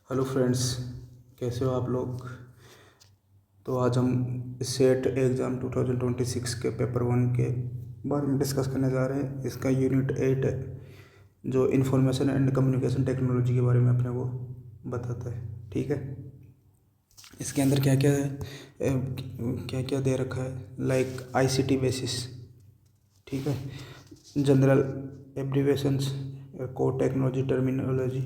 Hello friends, कैसे हो आप लोग। तो आज हम सेट एग्ज़ाम 2026 के पेपर 1 के बारे में डिस्कस करने जा रहे हैं। इसका यूनिट 8 है जो इंफॉर्मेशन एंड कम्युनिकेशन टेक्नोलॉजी के बारे में अपने को बताता है। ठीक है, इसके अंदर क्या क्या है, क्या क्या दे रखा है, लाइक आईसीटी बेसिस। ठीक है, general abbreviations, core technology terminology.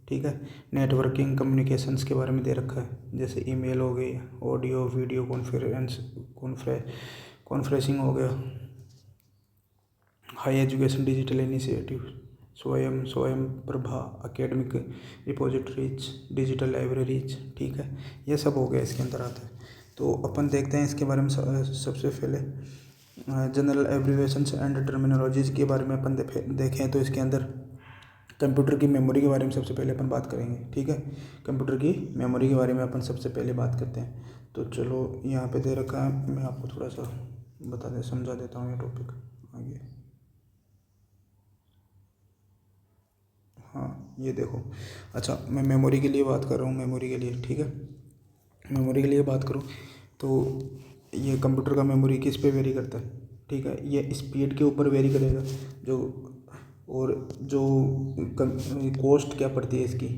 ठीक है, नेटवर्किंग कम्युनिकेशंस के बारे में दे रखा है, जैसे ईमेल हो गई, ऑडियो वीडियो कॉन्फ्रेंसिंग हो गया, हाई एजुकेशन डिजिटल इनिशिएटिव, स्वयं Prabha, academic repositories, digital libraries. ठीक है, ये सब हो गया इसके अंदर आता है। तो अपन देखते हैं इसके बारे में। सबसे पहले जनरल एब्रीवेशंस एंड टर्मिनोलॉजीज के बारे में अपन देखें तो इसके अंदर कंप्यूटर की मेमोरी के बारे में सबसे पहले अपन बात करेंगे। ठीक है, कंप्यूटर की मेमोरी के बारे में अपन सबसे पहले बात करते हैं। तो चलो, यहाँ पे दे रखा है, मैं आपको थोड़ा सा समझा देता हूँ ये टॉपिक आगे। हाँ, ये देखो। अच्छा, मैं मेमोरी के लिए बात कर रहा हूँ, मेमोरी के लिए। ठीक है, मेमोरी के लिए बात करूँ तो ये कंप्यूटर का मेमोरी किस पे वेरी करता है। ठीक है, ये स्पीड के ऊपर वेरी करेगा, जो और जो कॉस्ट क्या पड़ती है इसकी,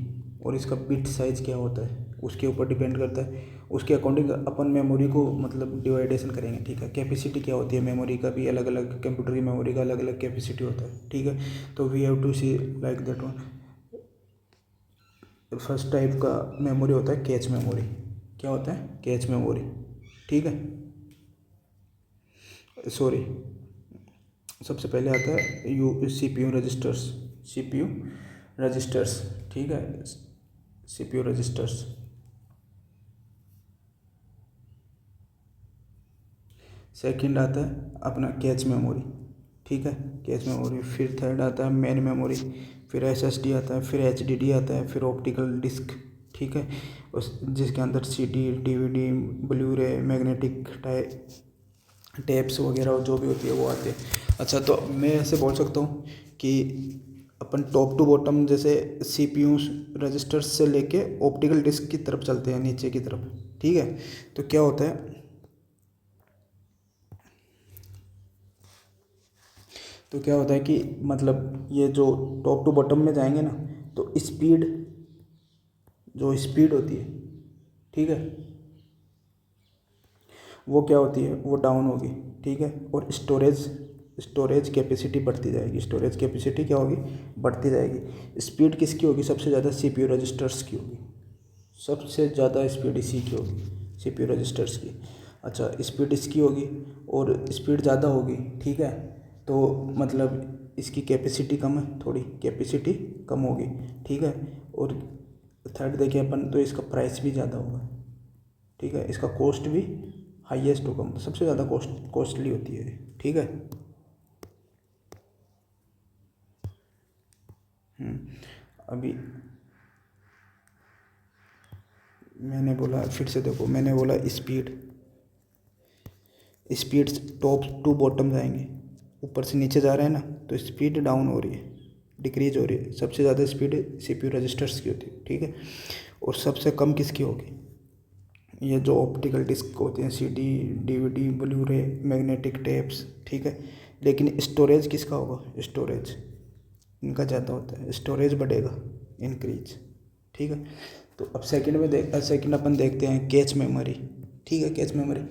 और इसका बिट साइज़ क्या होता है, उसके ऊपर डिपेंड करता है। उसके अकॉर्डिंग अपन मेमोरी को मतलब डिवाइडेशन करेंगे। ठीक है, कैपेसिटी क्या होती है मेमोरी का भी अलग अलग, कंप्यूटर की मेमोरी का अलग अलग कैपेसिटी होता है। ठीक है, तो we have to see like that one. First type का मेमोरी होता है कैच मेमोरी। क्या होता है? Cache memory. ठीक है, सॉरी, सबसे पहले आता है CPU रजिस्टर्स। CPU registers. ठीक है, CPU रजिस्टर्स। सेकंड आता है अपना कैच मेमोरी। ठीक है, कैच मेमोरी। फिर थर्ड आता है मेन मेमोरी। फिर SSD आता है, फिर HDD आता है, फिर ऑप्टिकल डिस्क। ठीक है, उस जिसके अंदर CD, DVD, ब्लू रे, मैग्नेटिक टेप्स वगैरह जो भी होती है वो आते हैं। अच्छा, तो मैं ऐसे बोल सकता हूँ कि अपन टॉप टू बॉटम जैसे CPU रजिस्टर्स से लेके ऑप्टिकल डिस्क की तरफ चलते हैं, नीचे की तरफ। ठीक है, तो क्या होता है, कि मतलब ये जो टॉप टू बॉटम में जाएंगे ना, तो स्पीड, जो स्पीड होती है, ठीक है, वो क्या होती है, वो डाउन होगी। ठीक है, और स्टोरेज कैपेसिटी बढ़ती जाएगी। स्टोरेज कैपेसिटी क्या होगी, बढ़ती जाएगी। स्पीड किसकी होगी सबसे ज़्यादा? CPU रजिस्टर्स की होगी। सबसे ज़्यादा स्पीड इसी की होगी, CPU रजिस्टर्स की। अच्छा, स्पीड इसकी होगी और स्पीड ज़्यादा होगी। ठीक है, तो मतलब इसकी कैपेसिटी कम है, थोड़ी कैपेसिटी कम होगी। ठीक है, और थर्ड देखें अपन तो इसका प्राइस भी ज़्यादा होगा। ठीक है, इसका कॉस्ट भी हाईएस्ट होगा, मतलब सबसे ज़्यादा कॉस्टली होती है। ठीक है, अभी मैंने बोला, फिर से देखो, मैंने बोला speed, speed top to bottom जाएंगे, ऊपर से नीचे जा रहे हैं ना, तो स्पीड डाउन हो रही है, डिक्रीज हो रही है। सबसे ज़्यादा स्पीड CPU रजिस्टर्स की होती है। ठीक है, और सबसे कम किसकी होगी? ये जो ऑप्टिकल डिस्क होते हैं, CD, DVD, ब्लू रे, मैग्नेटिक टेप्स। ठीक है, लेकिन स्टोरेज किसका होगा? स्टोरेज इनका ज़्यादा होता है, स्टोरेज बढ़ेगा, इंक्रीज। ठीक है, तो अब सेकंड अपन देखते हैं कैच मेमोरी। ठीक है, कैच मेमोरी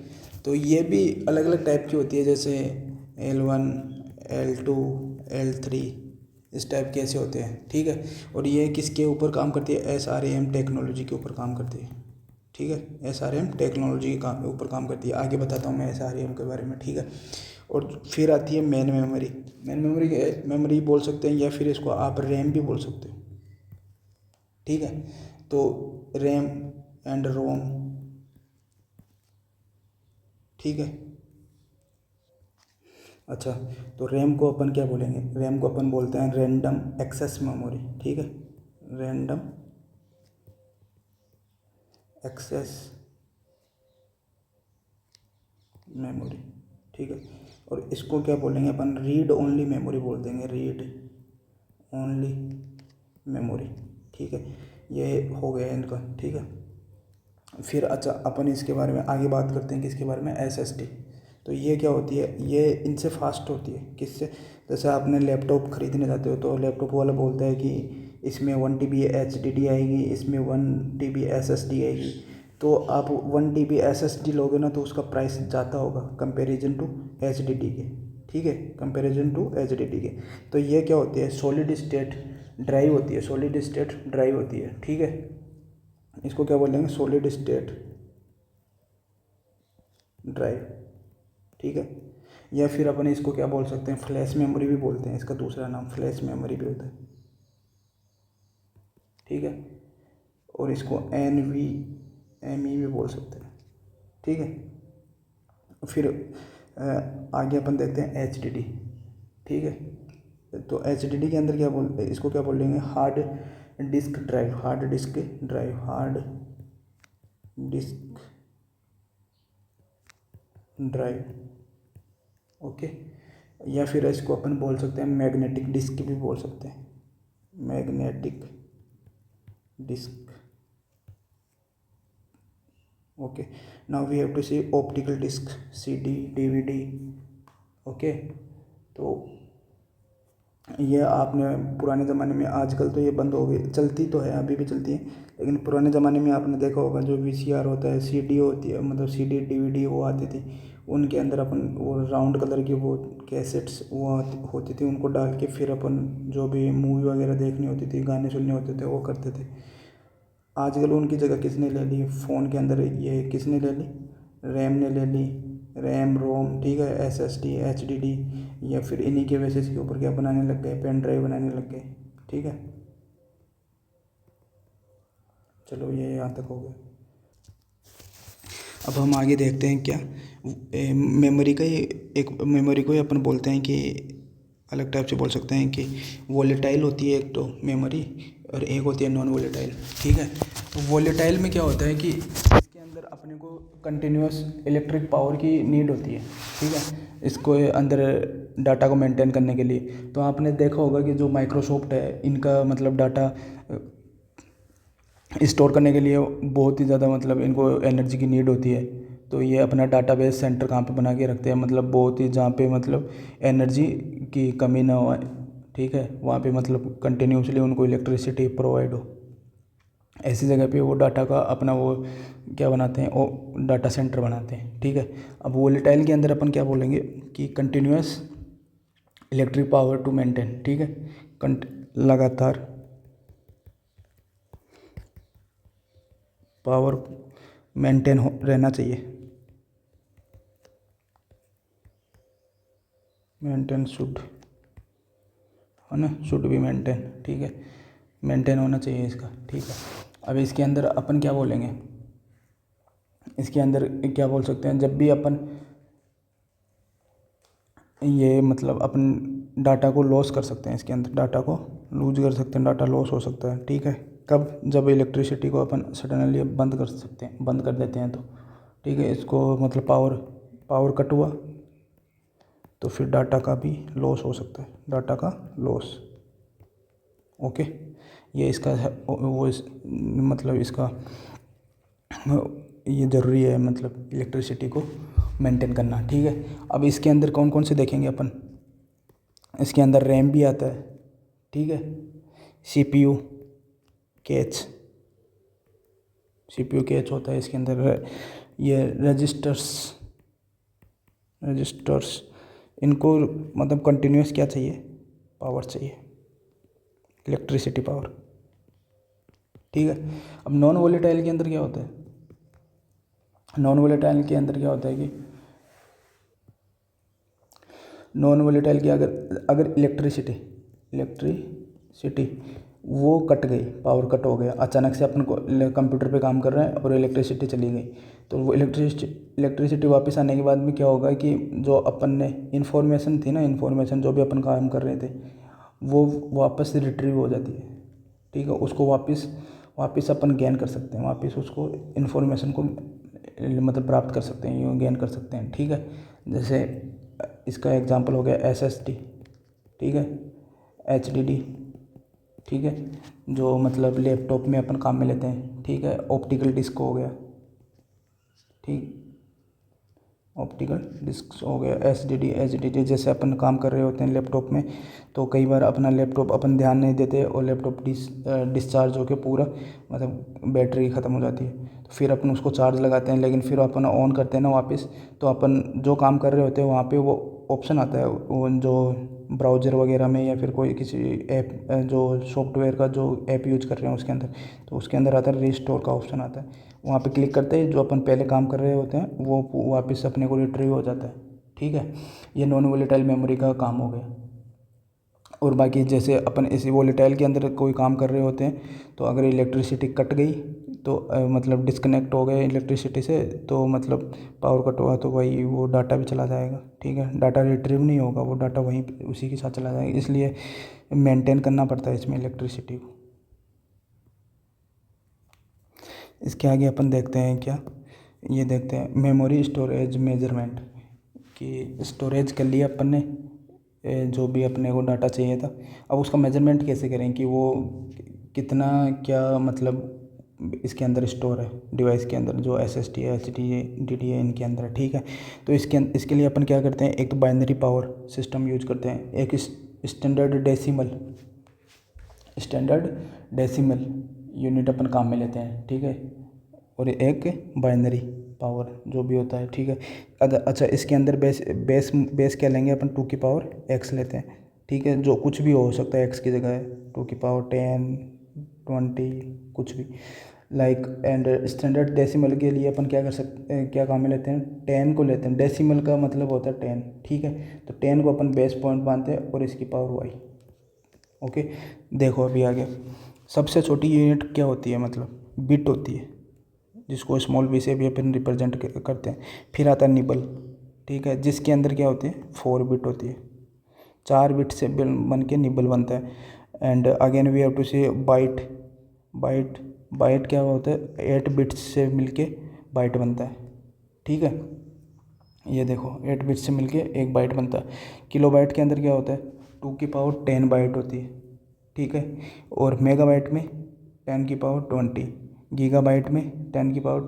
तो ये भी अलग अलग टाइप की होती है, जैसे L1, L2, L3, इस टाइप के ऐसे होते हैं। ठीक है, और ये किसके ऊपर काम करती है? SRAM टेक्नोलॉजी के ऊपर काम करती है। ठीक है, SRAM टेक्नोलॉजी के ऊपर काम करती है। आगे बताता हूँ मैं SRAM के बारे में। ठीक है, और फिर आती है मेन मेमोरी। मेन मेमोरी बोल सकते हैं, या फिर इसको आप रैम भी बोल सकते हो। ठीक है, तो रैम एंड रोम। ठीक है, अच्छा, तो रैम को अपन क्या बोलेंगे? रैम को अपन बोलते हैं रैंडम एक्सेस मेमोरी। ठीक है, रैंडम एक्सेस मेमोरी। ठीक है, और इसको क्या बोलेंगे अपन? रीड ओनली मेमोरी बोल देंगे, रीड ओनली मेमोरी। ठीक है, ये हो गया इनका। ठीक है, फिर अच्छा अपन इसके बारे में आगे बात करते हैं, किसके बारे में, SSD। तो ये क्या होती है, ये इनसे फास्ट होती है। किससे, जैसे आपने लैपटॉप ख़रीदने जाते हो तो लैपटॉप वाला बोलता है कि इसमें 1 TB HDD आएगी, इसमें 1 TB SSD आएगी। तो आप 1 TB SSD लोगे ना तो उसका प्राइस ज़्यादा होगा कंपेरिजन टू HDD के। ठीक है, कंपेरिजन टू HDD के। तो ये क्या होती है, सॉलिड स्टेट ड्राइव होती है, सॉलिड स्टेट ड्राइव होती है। ठीक है, इसको क्या बोलेंगे, सॉलिड स्टेट ड्राइव। ठीक है, या फिर अपन इसको क्या बोल सकते हैं, फ्लैश मेमोरी भी बोलते हैं, इसका दूसरा नाम फ्लैश मेमोरी भी होता है। ठीक है, और इसको NVMe भी बोल सकते हैं। ठीक है, फिर आगे अपन देखते हैं HDD। ठीक है, तो HDD के अंदर क्या इसको क्या बोलेंगे, hard disk drive, hard disk drive, hard disk drive. Okay, या फिर इसको अपन बोल सकते हैं मैग्नेटिक डिस्क भी बोल सकते हैं, magnetic disk. Okay, now we have to see optical disk, CD, DVD। Okay, तो ये आपने पुराने ज़माने में, आजकल तो ये बंद हो गई, चलती तो है, अभी भी चलती है, लेकिन पुराने ज़माने में आपने देखा होगा जो VCR होता है, CD होती है, मतलब CD DVD वो आती थी, उनके अंदर अपन वो राउंड कलर की वो कैसेट्स वो होती थी, उनको डाल के फिर अपन जो भी मूवी वगैरह देखनी होती थी, गाने सुनने होते थे, वो करते थे। आजकल उनकी जगह किसने ले ली, फ़ोन के अंदर ये किसने ले ली, रैम ने ले ली, रैम रोम। ठीक है, SSD HDD, या फिर इन्हीं के बेसिस के ऊपर क्या बनाने लग गए, पेन ड्राइव बनाने लग गए। ठीक है, चलो ये यहाँ तक हो गया। अब हम आगे देखते हैं क्या, मेमोरी का ही एक, मेमोरी को ही अपन बोलते हैं कि अलग टाइप से बोल सकते हैं कि वोलेटाइल होती है एक तो मेमोरी, और एक होती है नॉन वोलेटाइल। ठीक है, तो वोलेटाइल में क्या होता है कि इसके अंदर अपने को कंटिन्यूस इलेक्ट्रिक पावर की नीड होती है। ठीक है, इसको अंदर डाटा को मेंटेन करने के लिए। तो आपने देखा होगा कि जो माइक्रोसॉफ्ट है, इनका मतलब डाटा स्टोर करने के लिए बहुत ही ज़्यादा मतलब इनको एनर्जी की नीड होती है। तो ये अपना डाटाबेस सेंटर कहाँ पे बना के रखते हैं, मतलब बहुत ही जहाँ पे मतलब एनर्जी की कमी ना हो। ठीक है, वहाँ पे मतलब कंटिन्यूसली उनको इलेक्ट्रिसिटी प्रोवाइड हो, ऐसी जगह पे वो डाटा का अपना वो क्या बनाते हैं, वो डाटा सेंटर बनाते हैं। ठीक है, अब वोलेटाइल के अंदर अपन क्या बोलेंगे कि continuous electric power to maintain. ठीक है, लगातार पावर मेंटेन हो रहना चाहिए, मेंटेन शुड, है ना, शुड बी मेंटेन। ठीक है, मेंटेन होना चाहिए इसका। ठीक है, अब इसके अंदर अपन क्या बोलेंगे, इसके अंदर क्या बोल सकते हैं, जब भी अपन ये मतलब अपन डाटा को लॉस कर सकते हैं, इसके अंदर डाटा को लूज कर सकते हैं, डाटा लॉस हो सकता है। ठीक है, कब, जब इलेक्ट्रिसिटी को अपन सडनली बंद कर सकते हैं, बंद कर देते हैं तो। ठीक है, इसको मतलब पावर कट हुआ तो फिर डाटा का भी लॉस हो सकता है, डाटा का लॉस। ओके, ये इसका मतलब इसका ये ज़रूरी है, मतलब इलेक्ट्रिसिटी को मेंटेन करना। ठीक है, अब इसके अंदर कौन कौन से देखेंगे अपन, इसके अंदर रैम भी आता है। ठीक है, CPU कैच, CPU कैच होता है इसके अंदर। ये रजिस्टर्स इनको मतलब कंटिन्यूस क्या चाहिए, पावर चाहिए, इलेक्ट्रिसिटी पावर। ठीक है, अब नॉन वोलेटाइल के अंदर क्या होता है, नॉन वोलेटाइल के अंदर क्या होता है कि नॉन वोलेटाइल की अगर इलेक्ट्रिसिटी वो कट गई, पावर कट हो गया अचानक से, अपन को कंप्यूटर पे काम कर रहे हैं और इलेक्ट्रिसिटी चली गई, तो वो इलेक्ट्रिसिटी वापस आने के बाद में क्या होगा कि जो अपन ने इन्फॉर्मेशन थी ना, इन्फॉर्मेशन जो भी अपन काम कर रहे थे वो वापस से रिट्रीव हो जाती है। ठीक है, उसको वापस अपन गेन कर सकते हैं, वापस उसको इन्फॉर्मेशन को मतलब प्राप्त कर सकते हैं, यूँ गेन कर सकते हैं। ठीक है, जैसे इसका एग्जांपल हो गया SSD। ठीक है, HDD, ठीक है, जो मतलब लैपटॉप में अपन काम में लेते हैं। ठीक है, ऑप्टिकल डिस्क हो गया, ठीक, ऑप्टिकल डिस्क हो गया, एच डी डी जैसे अपन काम कर रहे होते हैं लैपटॉप में, तो कई बार अपना लैपटॉप अपन ध्यान नहीं देते और लैपटॉप डिस्चार्ज होकर पूरा मतलब बैटरी ख़त्म हो जाती है, तो फिर अपन उसको चार्ज लगाते हैं, लेकिन फिर अपन ऑन करते हैं ना वापस, तो अपन जो काम कर रहे होते हैं वहाँ पे वो ऑप्शन आता है, वो जो ब्राउज़र वगैरह में या फिर कोई किसी ऐप जो सॉफ्टवेयर का जो ऐप यूज कर रहे हैं उसके अंदर, तो उसके अंदर आता है रिस्टोर का ऑप्शन आता है। वहाँ पे क्लिक करते ही जो अपन पहले काम कर रहे होते हैं वो वापस अपने को रिट्रीव हो जाता है। ठीक है, ये नॉन वोलेटाइल मेमोरी का काम हो गया। और बाकी जैसे अपन इसी वोलेटाइल के अंदर कोई काम कर रहे होते हैं, तो अगर इलेक्ट्रिसिटी कट गई तो मतलब डिस्कनेक्ट हो गए इलेक्ट्रिसिटी से, तो मतलब पावर कट हुआ तो वही वो डाटा भी चला जाएगा। ठीक है, डाटा रिट्रीव नहीं होगा, वो डाटा वहीं उसी के साथ चला जाएगा, इसलिए मेंटेन करना पड़ता है इसमें इलेक्ट्रिसिटी को। इसके आगे अपन देखते हैं क्या, ये देखते हैं मेमोरी स्टोरेज मेजरमेंट, कि स्टोरेज कर लिया अपन ने जो भी अपने को डाटा चाहिए था, अब उसका मेजरमेंट कैसे करें कि वो कितना क्या मतलब इसके अंदर स्टोर है डिवाइस के अंदर, जो SSD है HDD है इनके अंदर। ठीक है, तो इसके लिए अपन क्या करते हैं, एक तो बाइनरी पावर सिस्टम यूज करते हैं, एक स्टैंडर्ड डेसिमल यूनिट अपन काम में लेते हैं। ठीक है, और एक बाइनरी पावर जो भी होता है। ठीक है, अच्छा इसके अंदर बेस क्या लेंगे अपन, 2 की पावर x लेते हैं। ठीक है, जो कुछ भी हो सकता है x की जगह, 2 की पावर 10 20 कुछ भी लाइक। एंड स्टैंडर्ड डेसिमल के लिए अपन क्या कर सकते हैं, क्या काम में लेते हैं, 10 को लेते हैं, डेसिमल का मतलब होता है 10। ठीक है, तो 10 को अपन बेस पॉइंट मानते हैं और इसकी पावर y। ओके, देखो अभी आगे सबसे छोटी यूनिट क्या होती है, मतलब बिट होती है, जिसको स्मॉल बी से भी अपन रिप्रेजेंट करते हैं। फिर आता है निबल। ठीक है, जिसके अंदर क्या होती है, 4 बिट होती है, 4 बिट से बन के निबल बनता है। And again we have to say byte. Byte क्या होता है, 8 बिट्स से मिलके बाइट बनता है। ठीक है, ये देखो 8 बिट्स से मिलके एक बाइट बनता है। किलो बाइट के अंदर क्या होता है, 2 की पावर 10 बाइट होती है। ठीक है, और मेगाबाइट में 10 की पावर 20, गीगाबाइट में 10 की पावर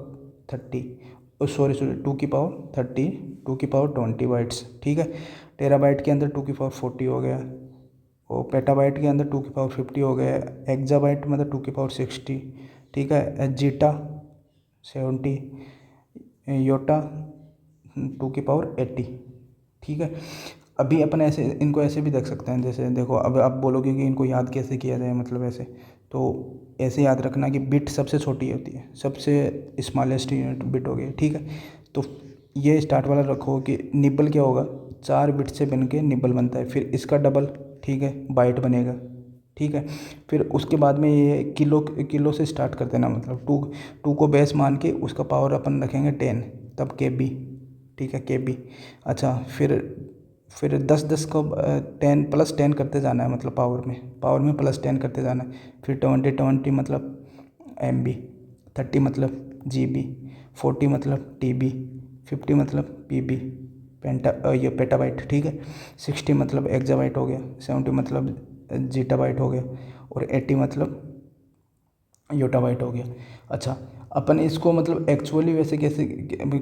30, और सॉरी 2 की पावर 30, 2 की पावर 20 बाइट्स। ठीक है, टेराबाइट के अंदर 2 की पावर 40 हो गया, और पेटाबाइट के अंदर 2 की पावर 50 हो गया, एक्जाबाइट मतलब 2 की पावर 60। ठीक है, जीटा 70, योटा 2 की पावर 80। ठीक है, अभी अपन ऐसे इनको ऐसे भी देख सकते हैं, जैसे देखो अब आप बोलोगे कि इनको याद कैसे किया जाए, मतलब ऐसे, तो ऐसे याद रखना कि बिट सबसे छोटी होती है, सबसे स्मॉलेस्ट यूनिट बिट हो गई। ठीक है, तो ये स्टार्ट वाला रखो कि निबल क्या होगा, 4 बिट से बन के निबल बनता है, फिर इसका डबल, ठीक है, बाइट बनेगा। ठीक है, फिर उसके बाद में ये किलो से स्टार्ट करते हैं ना, मतलब टू को बेस मान के उसका पावर अपन रखेंगे 10, तब KB। ठीक है, KB। अच्छा, फिर 10 को 10 + 10 करते जाना है, मतलब पावर में +10 करते जाना है। फिर 20 मतलब MB, 30 मतलब GB, 40 मतलब TB, 50 मतलब PB, ये पेटाबाइट। ठीक है, 60 मतलब एक्जाबाइट हो गया, 70 मतलब जीटाबाइट हो गया, और 80 मतलब योटाबाइट हो गया। अच्छा, अपन इसको मतलब एक्चुअली वैसे कैसे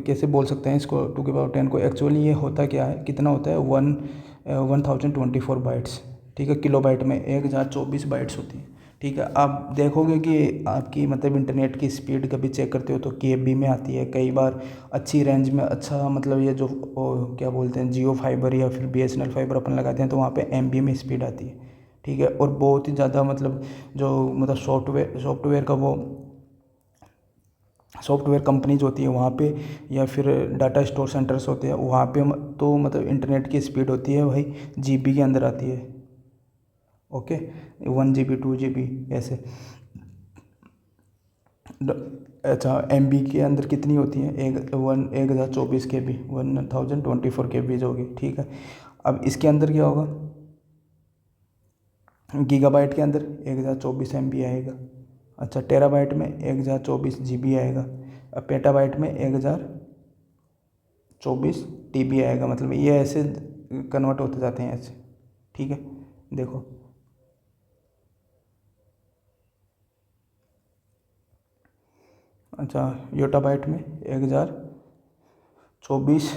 कैसे बोल सकते हैं इसको, 2 की पावर 10 को एक्चुअली ये होता क्या है, कितना होता है, 1024 बाइट्स। ठीक है, किलो बाइट में 1024 बाइट्स होती है। ठीक है, आप देखोगे कि आपकी मतलब इंटरनेट की स्पीड कभी चेक करते हो तो KB में आती है, कई बार अच्छी रेंज में, अच्छा मतलब ये जो क्या बोलते हैं जियो फाइबर या फिर BSNL फाइबर अपन लगाते हैं तो वहाँ पे MB में स्पीड आती है। ठीक है, और बहुत ही ज़्यादा मतलब जो मतलब सॉफ्टवेयर कंपनीज होती है वहाँ पे, या फिर डाटा स्टोर सेंटर्स होते हैं वहाँ पे, तो मतलब इंटरनेट की स्पीड होती है भाई GB के अंदर आती है। ओके, 1 GB 2 GB ऐसे। अच्छा, MB के अंदर कितनी होती है, 1024 KB, 1024 KB होगी। ठीक है, अब इसके अंदर क्या होगा, गीगाबाइट के अंदर 1024 MB आएगा। अच्छा, टेराबाइट में 1024 GB आएगा। अब पेटाबाइट में 1024 TB आएगा, मतलब ये ऐसे कन्वर्ट होते जाते हैं ऐसे। ठीक है, देखो अच्छा योटाबाइट में 1024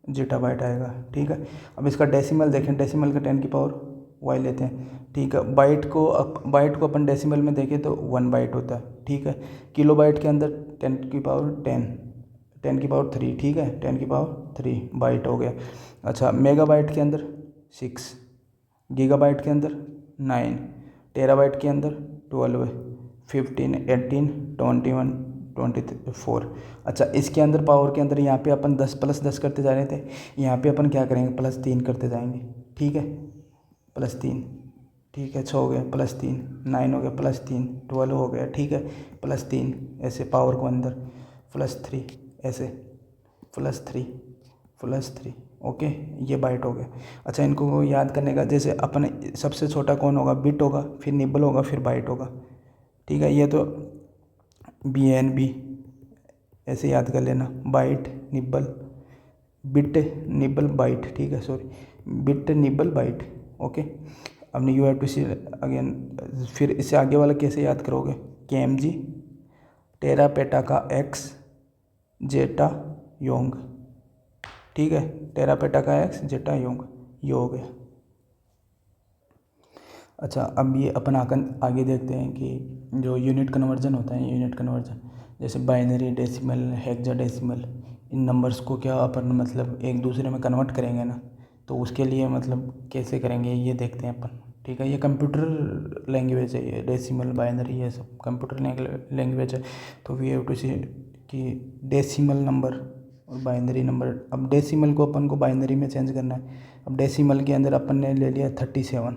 जीटाबाइट आएगा, ठीक है। अब इसका डेसिमल देखें, डेसिमल का 10 की पावर वाई लेते हैं, ठीक है। बाइट को अपन डेसिमल में देखें तो 1 बाइट होता है, ठीक है। किलो बाइट के अंदर 10 की पावर 10 की पावर 3, ठीक है, 10 की पावर 3 बाइट हो गया। अच्छा मेगाबाइट के अंदर 6, गीगाबाइट के अंदर 9, टेराबाइट के अंदर 12, 15, 18, 21, 24। अच्छा इसके अंदर पावर के अंदर यहाँ पे अपन 10 + 10 करते जा रहे थे, यहाँ पे अपन क्या करेंगे +3 करते जाएंगे, ठीक है। +3, ठीक है, 6 हो गया, +3, 9 हो गया, +3, 12 हो गया, ठीक है, +3 ऐसे पावर को अंदर, +3 ऐसे, +3, +3, ओके, ये बाइट हो गया। अच्छा इनको याद करने का, जैसे अपन सबसे छोटा कौन होगा, बिट होगा, फिर निबल होगा, फिर बाइट होगा, ठीक है। ये तो BNB ऐसे याद कर लेना, byte nibble, bit nibble byte, ठीक है, sorry, bit nibble byte, okay. अब you have to see again, फिर इससे आगे वाला कैसे याद करोगे, KMG टेरा पेटा का X जेटा योंग, ठीक है, टेरा पेटा का X जेटा योंग, ये हो गया। अच्छा अब ये अपन आगे देखते हैं कि जो यूनिट कन्वर्जन होता है, यूनिट कन्वर्जन जैसे बाइनरी, डेसिमल, हेक्साडेसिमल, इन नंबर्स को क्या अपन मतलब एक दूसरे में कन्वर्ट करेंगे ना, तो उसके लिए मतलब कैसे करेंगे ये देखते हैं अपन, ठीक है। ये कंप्यूटर लैंग्वेज है, ये डेसिमल बाइनरी ये सब कंप्यूटर लैंग्वेज है। तो वी हैव टू सी कि डेसिमल नंबर और बाइनरी नंबर, अब डेसिमल को अपन को बाइनरी में चेंज करना है। अब डेसिमल के अंदर अपन ने ले लिया 37,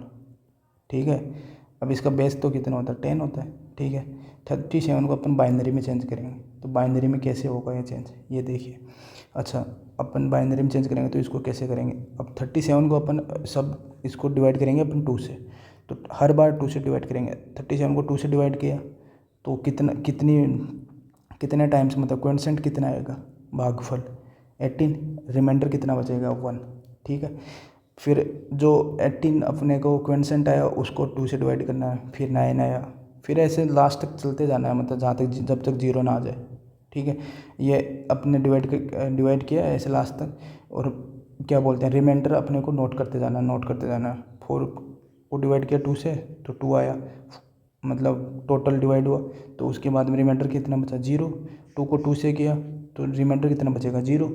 ठीक है। अब इसका बेस तो कितना होता है, 10 होता है, ठीक है। 37 को अपन बाइनरी में चेंज करेंगे, तो बाइनरी में कैसे होगा ये चेंज, ये देखिए। अच्छा अपन बाइनरी में चेंज करेंगे तो इसको कैसे करेंगे, अब 37 को अपन सब इसको डिवाइड करेंगे अपन 2 से, तो हर बार 2 से डिवाइड करेंगे। 37 को 2 से डिवाइड किया तो कितने टाइम्स मतलब क्वोटिएंट कितना आएगा, भागफल 18, रिमाइंडर कितना बचेगा 1, ठीक है। फिर जो 18 अपने को क्वोटिएंट आया उसको 2 से डिवाइड करना है, फिर 9 आया, फिर ऐसे लास्ट तक चलते जाना है, मतलब जहाँ तक जब तक 0 ना आ जाए, ठीक है। ये अपने डिवाइड किया ऐसे लास्ट तक, और क्या बोलते हैं रिमाइंडर अपने को नोट करते जाना है। 4 को डिवाइड किया 2 से तो 2 आया, मतलब टोटल डिवाइड हुआ, तो उसके बाद में रिमाइंडर कितना बचा 0। 2 को 2 से किया तो रिमाइंडर कितना बचेगा 0।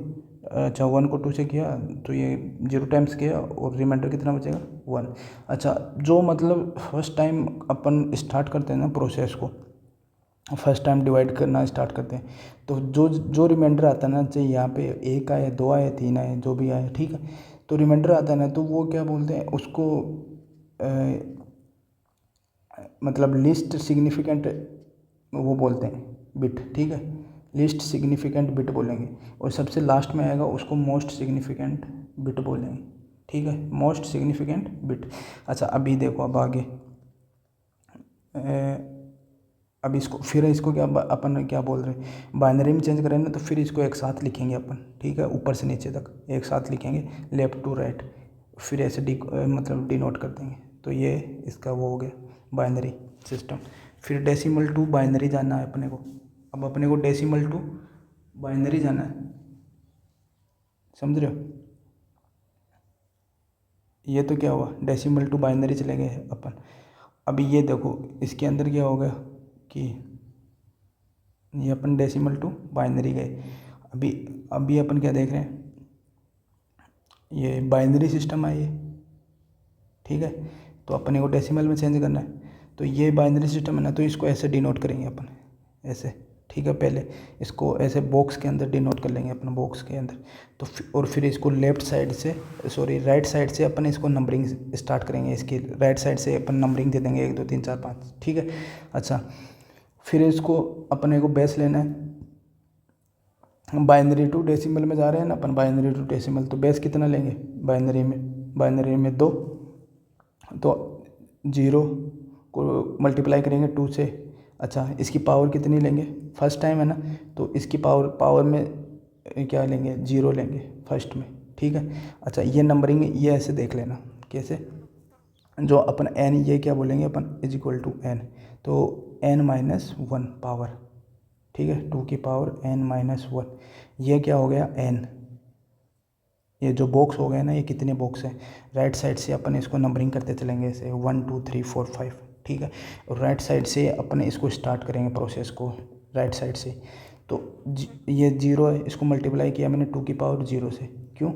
अच्छा 1 को 2 से किया तो ये 0 टाइम्स किया और रिमाइंडर कितना बचेगा 1। अच्छा जो मतलब फर्स्ट टाइम अपन स्टार्ट करते हैं ना प्रोसेस को, फर्स्ट टाइम डिवाइड करना स्टार्ट करते हैं, तो जो रिमाइंडर आता है ना, चाहे यहाँ पे 1 आए, 2 आए, 3 आए, जो भी आए, ठीक है, तो रिमाइंडर आता है ना, तो वो क्या बोलते हैं उसको मतलब लिस्ट सिग्निफिकेंट वो बोलते हैं बिट, ठीक है, लिस्ट सिग्निफिकेंट बिट बोलेंगे, और सबसे लास्ट में आएगा उसको मोस्ट सिग्निफिकेंट बिट बोलेंगे, ठीक है, मोस्ट सिग्निफिकेंट बिट। अच्छा अभी देखो, अब आगे अब इसको क्या अपन क्या बोल रहे हैं, बाइनरी में चेंज करें ना, तो फिर इसको एक साथ लिखेंगे अपन, ठीक है, ऊपर से नीचे तक एक साथ लिखेंगे, लेफ्ट टू राइट, फिर ऐसे मतलब डिनोट कर देंगे, तो ये इसका वो हो गया बाइनरी सिस्टम। फिर डेसिमल टू बाइनरी जाना है अपने को, अब अपने को डेसिमल टू बाइनरी जाना है, समझ रहे हो। ये तो क्या हुआ, डेसिमल टू बाइनरी चले गए अपन। अभी ये देखो इसके अंदर क्या हो गया कि ये अपन डेसिमल टू बाइनरी गए। अभी अपन क्या देख रहे हैं, ये बाइनरी सिस्टम है ये, ठीक है, तो अपने को डेसिमल में चेंज करना है, तो ये बाइनरी सिस्टम है ना, तो इसको ऐसे डिनोट करेंगे अपन ऐसे, ठीक है। पहले इसको ऐसे बॉक्स के अंदर डिनोट कर लेंगे अपन, बॉक्स के अंदर, तो और फिर इसको राइट साइड से अपन इसको नंबरिंग स्टार्ट करेंगे, इसकी राइट साइड से अपन नंबरिंग दे देंगे 1 2 3 4 5, ठीक है। अच्छा फिर इसको अपने को बेस लेना है, बाइनरी टू डेसिमल में जा रहे हैं ना अपन, बाइनरी टू डेसिमल, तो बेस कितना लेंगे बाइनरी में 2, तो 0 को मल्टीप्लाई करेंगे 2 से। अच्छा इसकी पावर कितनी लेंगे, फर्स्ट टाइम है ना, तो इसकी पावर में क्या लेंगे 0 लेंगे फर्स्ट में, ठीक है। अच्छा ये नंबरिंग ये ऐसे देख लेना कैसे, जो अपन n ये क्या बोलेंगे अपन इज इक्वल टू n, तो n - 1 पावर, ठीक है, 2 की पावर n-1। ये क्या हो गया n, ये जो बॉक्स हो गया ना, ये कितने बॉक्स हैं, राइट साइड से अपन इसको नंबरिंग करते चलेंगे ऐसे 1 2 3 4 5, ठीक है। और राइट साइड से अपन इसको स्टार्ट करेंगे प्रोसेस को राइट साइड से। तो ये 0 है, इसको मल्टीप्लाई किया मैंने 2 की पावर 0 से, क्यों,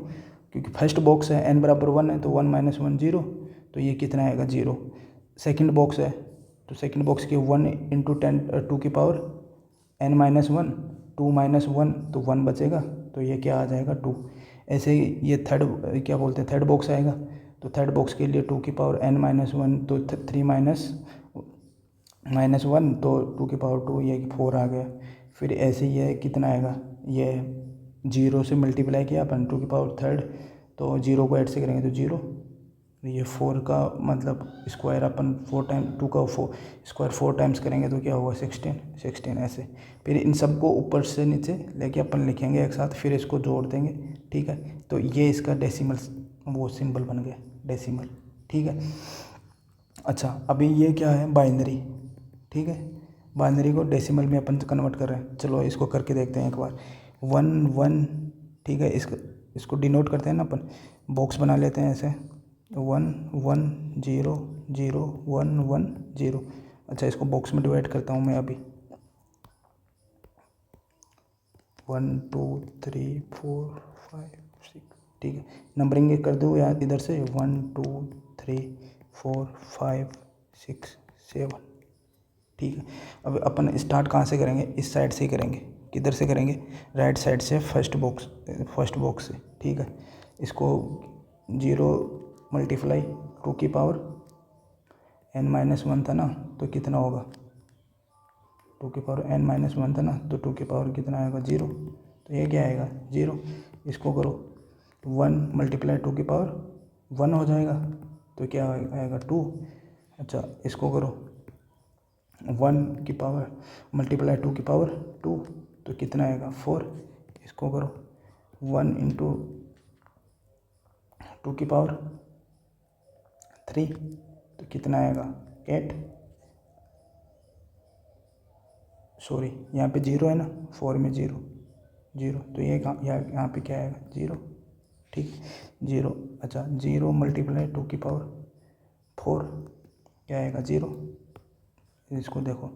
क्योंकि फर्स्ट बॉक्स है n बराबर 1 है, तो 1 - 1 0, तो ये कितना आएगा 0। सेकंड बॉक्स है, तो सेकंड बॉक्स की 1 × 10 2 की पावर n-1, 2 - 1 तो 1 बचेगा, तो ये क्या आ जाएगा 2। ऐसे ही ये थर्ड, क्या बोलते हैं, थर्ड बॉक्स आएगा, तो थर्ड बॉक्स के लिए 2 की पावर n-1 तो 3 - 1 तो 2 की पावर 2, ये 4 आ गया। फिर ऐसे ही है, कितना आएगा, ये 0 से मल्टीप्लाई किया अपन 2 की पावर थर्ड, तो 0 को ऐड से करेंगे तो 0, ये 4 का मतलब स्क्वायर अपन 4 टाइम 2 का स्क्वायर 4 टाइम्स करेंगे तो क्या होगा 16 ऐसे। फिर इन सबको ऊपर से नीचे लेके अपन लिखेंगे एक साथ, फिर इसको जोड़ देंगे, ठीक है। तो ये इसका डेसिमल वो सिंबल बन गया, डेसिमल, ठीक है। अच्छा, अभी ये क्या है, बाइनरी, ठीक है। बाइनरी को डेसिमल में अपन कन्वर्ट कर रहे हैं, चलो इसको करके देखते हैं एक बार। 1 1, ठीक है, इसको डिनोट करते हैं ना अपन, बॉक्स बना लेते हैं ऐसे 1 1 0 0 1 1 0। अच्छा, इसको बॉक्स में डिवाइड करता हूँ मैं अभी, 1 2 3 4 5 6, ठीक है। नंबरिंग कर दूँ यार इधर से, 1 2 3 4 5 6 7, ठीक है। अब अपन स्टार्ट कहाँ से करेंगे, इस साइड से ही करेंगे, किधर से करेंगे, राइट साइड से, फर्स्ट बॉक्स से, ठीक है। इसको 0 मल्टीप्लाई 2 की पावर n-1 था ना, तो कितना होगा, 2 की पावर n-1 था ना, तो 2 की पावर कितना आएगा 0, तो ये क्या आएगा 0। इसको करो 1 मल्टीप्लाई 2 की पावर 1 हो जाएगा, तो क्या आएगा 2। अच्छा, इसको करो 1 की पावर मल्टीप्लाई 2 की पावर 2, तो कितना आएगा 4। इसको करो 1 × 2 की पावर 3, तो कितना आएगा 8। सॉरी, यहाँ पे 0 है ना, 4 में 0 0, तो ये यहाँ पे क्या आएगा 0, ठीक, 0। अच्छा, 0 मल्टीप्लाई 2 की पावर 4, क्या आएगा 0। इसको देखो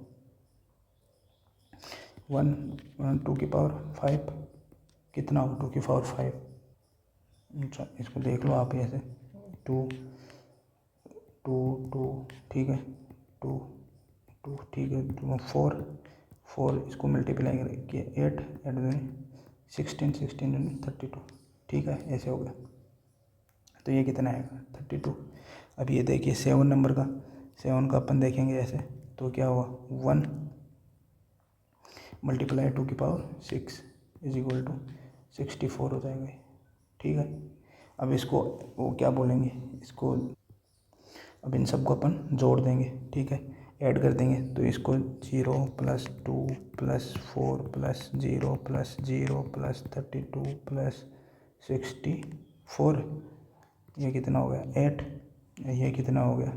1 2 की पावर 5, कितना हो 2 की पावर 5। अच्छा, इसको देख लो आप ऐसे 2 2 2, ठीक है, 2 2, ठीक है, 4 4, इसको मल्टीप्लाई करके 8 16 16 32, ठीक है, ऐसे हो गया। तो ये कितना आएगा 32। अब ये देखिए 7 नंबर का, 7 का अपन देखेंगे ऐसे, तो क्या हुआ 1 मल्टीप्लाई 2 की पावर 6 = 64 हो जाएगा, ठीक है। अब इसको वो क्या बोलेंगे, इसको अब इन सबको अपन जोड़ देंगे, ठीक है, ऐड कर देंगे, तो इसको 0 + 2 + 4 + 0 + 0 + 32 + 64, ये कितना हो गया 8, ये कितना हो गया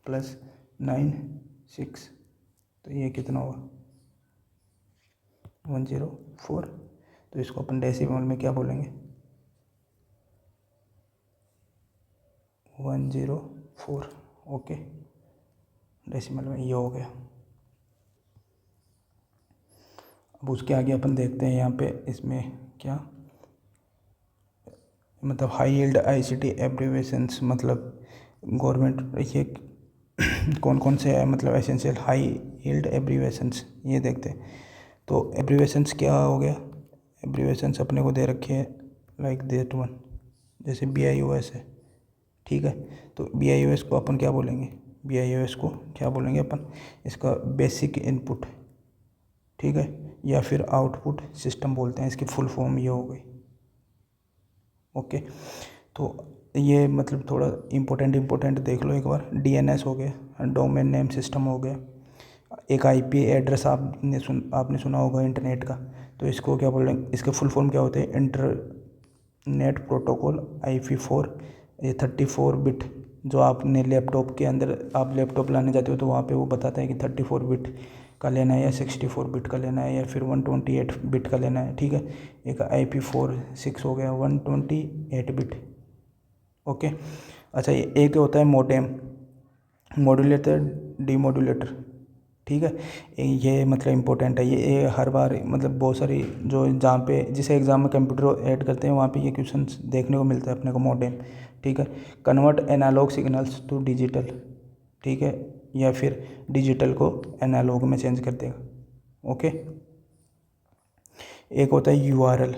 +9 6, तो ये कितना होगा 104। तो इसको अपन डेसिमल में क्या बोलेंगे 104, ओके, डेसिमल में ये हो गया। अब उसके आगे अपन देखते हैं यहाँ पे, इसमें क्या मतलब हाई यील्ड ICT एब्रीवेशंस, मतलब गवर्नमेंट, ये कौन कौन से है, मतलब एसेंशियल हाई यील्ड एब्रीवेशंस, ये देखते हैं। तो एब्रीवेशंस क्या हो गया, एब्रीवेशंस अपने को दे रखे हैं लाइक दैट वन, जैसे BIOS है, ठीक है। तो BIOS को अपन क्या बोलेंगे, BIOS को क्या बोलेंगे अपन, इसका बेसिक इनपुट, ठीक है, या फिर आउटपुट सिस्टम बोलते हैं, इसकी फुल फॉर्म ये हो गई, ओके। तो ये मतलब थोड़ा इम्पोर्टेंट देख लो एक बार। DNS हो गया, डोमेन नेम सिस्टम हो गया, एक IP एड्रेस आपने सुना होगा इंटरनेट का, तो इसको क्या बोलेंगे, इसके फुल फॉर्म क्या होते हैं, इंटरनेट प्रोटोकॉल IP4। ये 34 बिट, जो आपने लैपटॉप के अंदर, आप लैपटॉप लाने जाते हो तो वहाँ पे वो बताता है कि 34 बिट का लेना है या 64 बिट का लेना है या फिर 128 बिट का लेना है, ठीक है। एक IP46 हो गया 128 बिट, ओके। अच्छा, ये एक होता है मोडेम, मॉड्यूलेटर, डीमॉड्यूलेटर, ठीक है। ये मतलब इम्पोर्टेंट है, ये हर बार मतलब बहुत सारी जो जहाँ पे जिस एग्ज़ाम में कंप्यूटर ऐड करते हैं वहाँ पे ये क्वेश्चन देखने को मिलता है अपने को, मोडेम, ठीक है। Convert analogue signals to digital, ठीक है, या फिर डिजिटल को एनालॉग में चेंज कर देगा, ओके। एक होता है URL,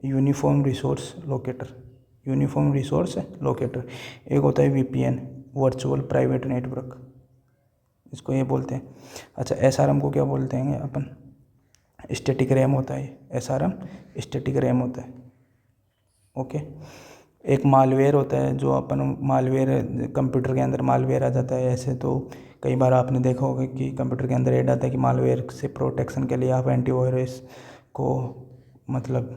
uniform resource locator, uniform resource locator. एक होता है VPN, वर्चुअल प्राइवेट नेटवर्क, इसको ये बोलते हैं। अच्छा, SRM को क्या बोलते हैं अपन, स्टैटिक रैम होता है, SRM स्टैटिक रैम होता है, ओके। एक मालवेयर होता है, जो अपन मालवेयर कंप्यूटर के अंदर मालवेयर आ जाता है। ऐसे तो कई बार आपने देखा होगा कि कंप्यूटर के अंदर ऐड आता है कि मालवेयर से प्रोटेक्शन के लिए आप एंटीवायरस को मतलब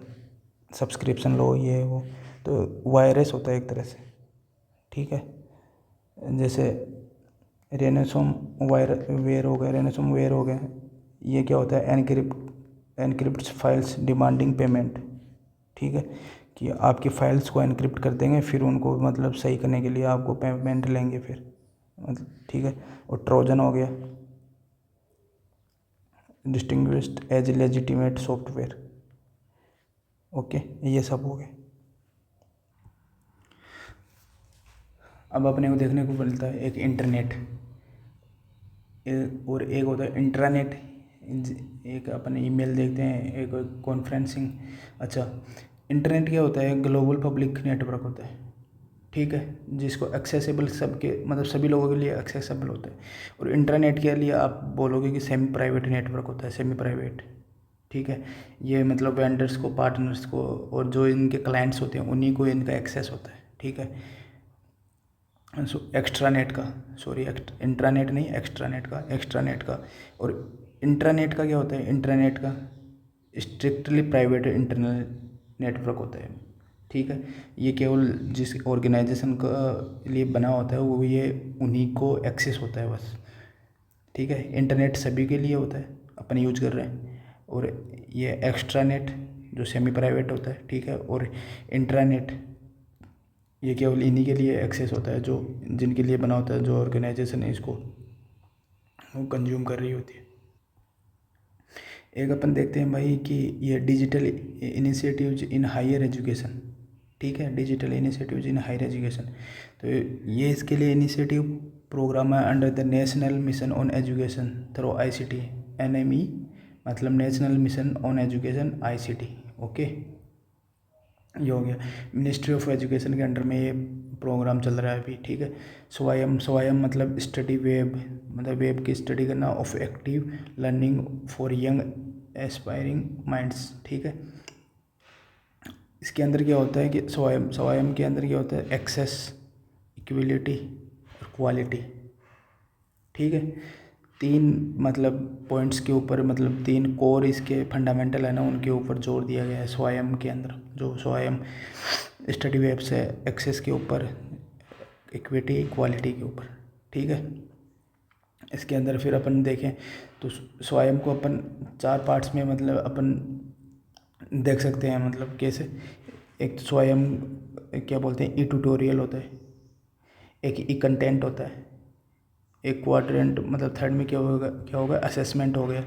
सब्सक्रिप्शन लो, ये वो, तो वायरस होता है एक तरह से, ठीक है। जैसे रेनेसोम वेयर हो गया, रेनेसोम वेयर हो गया, ये क्या होता है, एनक्रिप्ट फाइल्स डिमांडिंग पेमेंट, ठीक है, कि आपकी फाइल्स को एनक्रिप्ट कर देंगे, फिर उनको मतलब सही करने के लिए आपको पेमेंट लेंगे फिर, मतलब, ठीक है। और ट्रोजन हो गया, distinguished as legitimate software, okay, ये सब हो गए। अब अपने को देखने को मिलता है एक इंटरनेट, और एक होता है इंट्रानेट, एक अपन ईमेल देखते हैं, एक कॉन्फ्रेंसिंग। अच्छा, इंटरनेट क्या होता है, ग्लोबल पब्लिक नेटवर्क होता है, ठीक है, जिसको एक्सेसिबल सबके मतलब सभी लोगों के लिए एक्सेसिबल होता है। और इंटरनेट के लिए आप बोलोगे कि सेमी प्राइवेट नेटवर्क होता है, सेमी प्राइवेट, ठीक है। ये मतलब वेंडर्स को, पार्टनर्स को और जो इनके क्लाइंट्स होते हैं उन्हीं को इनका एक्सेस होता है, ठीक है। एक्स्ट्रानेट का, सॉरी, इंट्रानेट नहीं, एक्स्ट्रानेट का। और इंट्रानेट का क्या होता है, इंट्रानेट का स्ट्रिक्टली प्राइवेट इंटरनल नेटवर्क होता है, ठीक है। ये केवल जिस ऑर्गेनाइजेशन का लिए बना होता है वो ये उन्हीं को एक्सेस होता है बस, ठीक है। इंटरनेट सभी के लिए होता है, अपन यूज कर रहे हैं। और ये एक्स्ट्रानेट जो सेमी प्राइवेट होता है, ठीक है। और इंट्रानेट ये केवल इन्हीं के लिए एक्सेस होता है जो जिनके लिए बना होता है, जो ऑर्गेनाइजेशन है इसको वो कंज्यूम कर रही होती है। एक अपन देखते हैं भाई कि ये digital initiatives in higher education, ठीक है, digital initiatives in higher education. तो ये इसके लिए इनिशिएटिव प्रोग्राम है under the national mission on education through ICT, NME मतलब national mission on education ICT, okay. ये हो गया, मिनिस्ट्री ऑफ एजुकेशन के अंडर में ये प्रोग्राम चल रहा है अभी, ठीक है। स्वायम मतलब स्टडी वेब, मतलब वेब की स्टडी करना, of active learning for young aspiring minds, ठीक है। इसके अंदर क्या होता है कि स्वायम के अंदर क्या होता है, एक्सेस, इक्वलिटी और क्वालिटी, ठीक है। तीन मतलब पॉइंट्स के ऊपर, मतलब तीन कोर इसके फंडामेंटल है ना, उनके ऊपर जोर दिया गया है स्वायम के अंदर। जो स्वायम स्टडी वेब्स है, एक्सेस के ऊपर, इक्विटी, क्वालिटी के ऊपर, ठीक है। इसके अंदर फिर अपन देखें तो स्वायम को अपन 4 पार्ट्स में मतलब अपन देख सकते हैं, मतलब कैसे। एक तो स्वयं क्या बोलते हैं, ट्यूटोरियल होता है, एक ई कंटेंट होता है, एक क्वाड्रेंट मतलब थर्ड में क्या होगा असेसमेंट हो गया,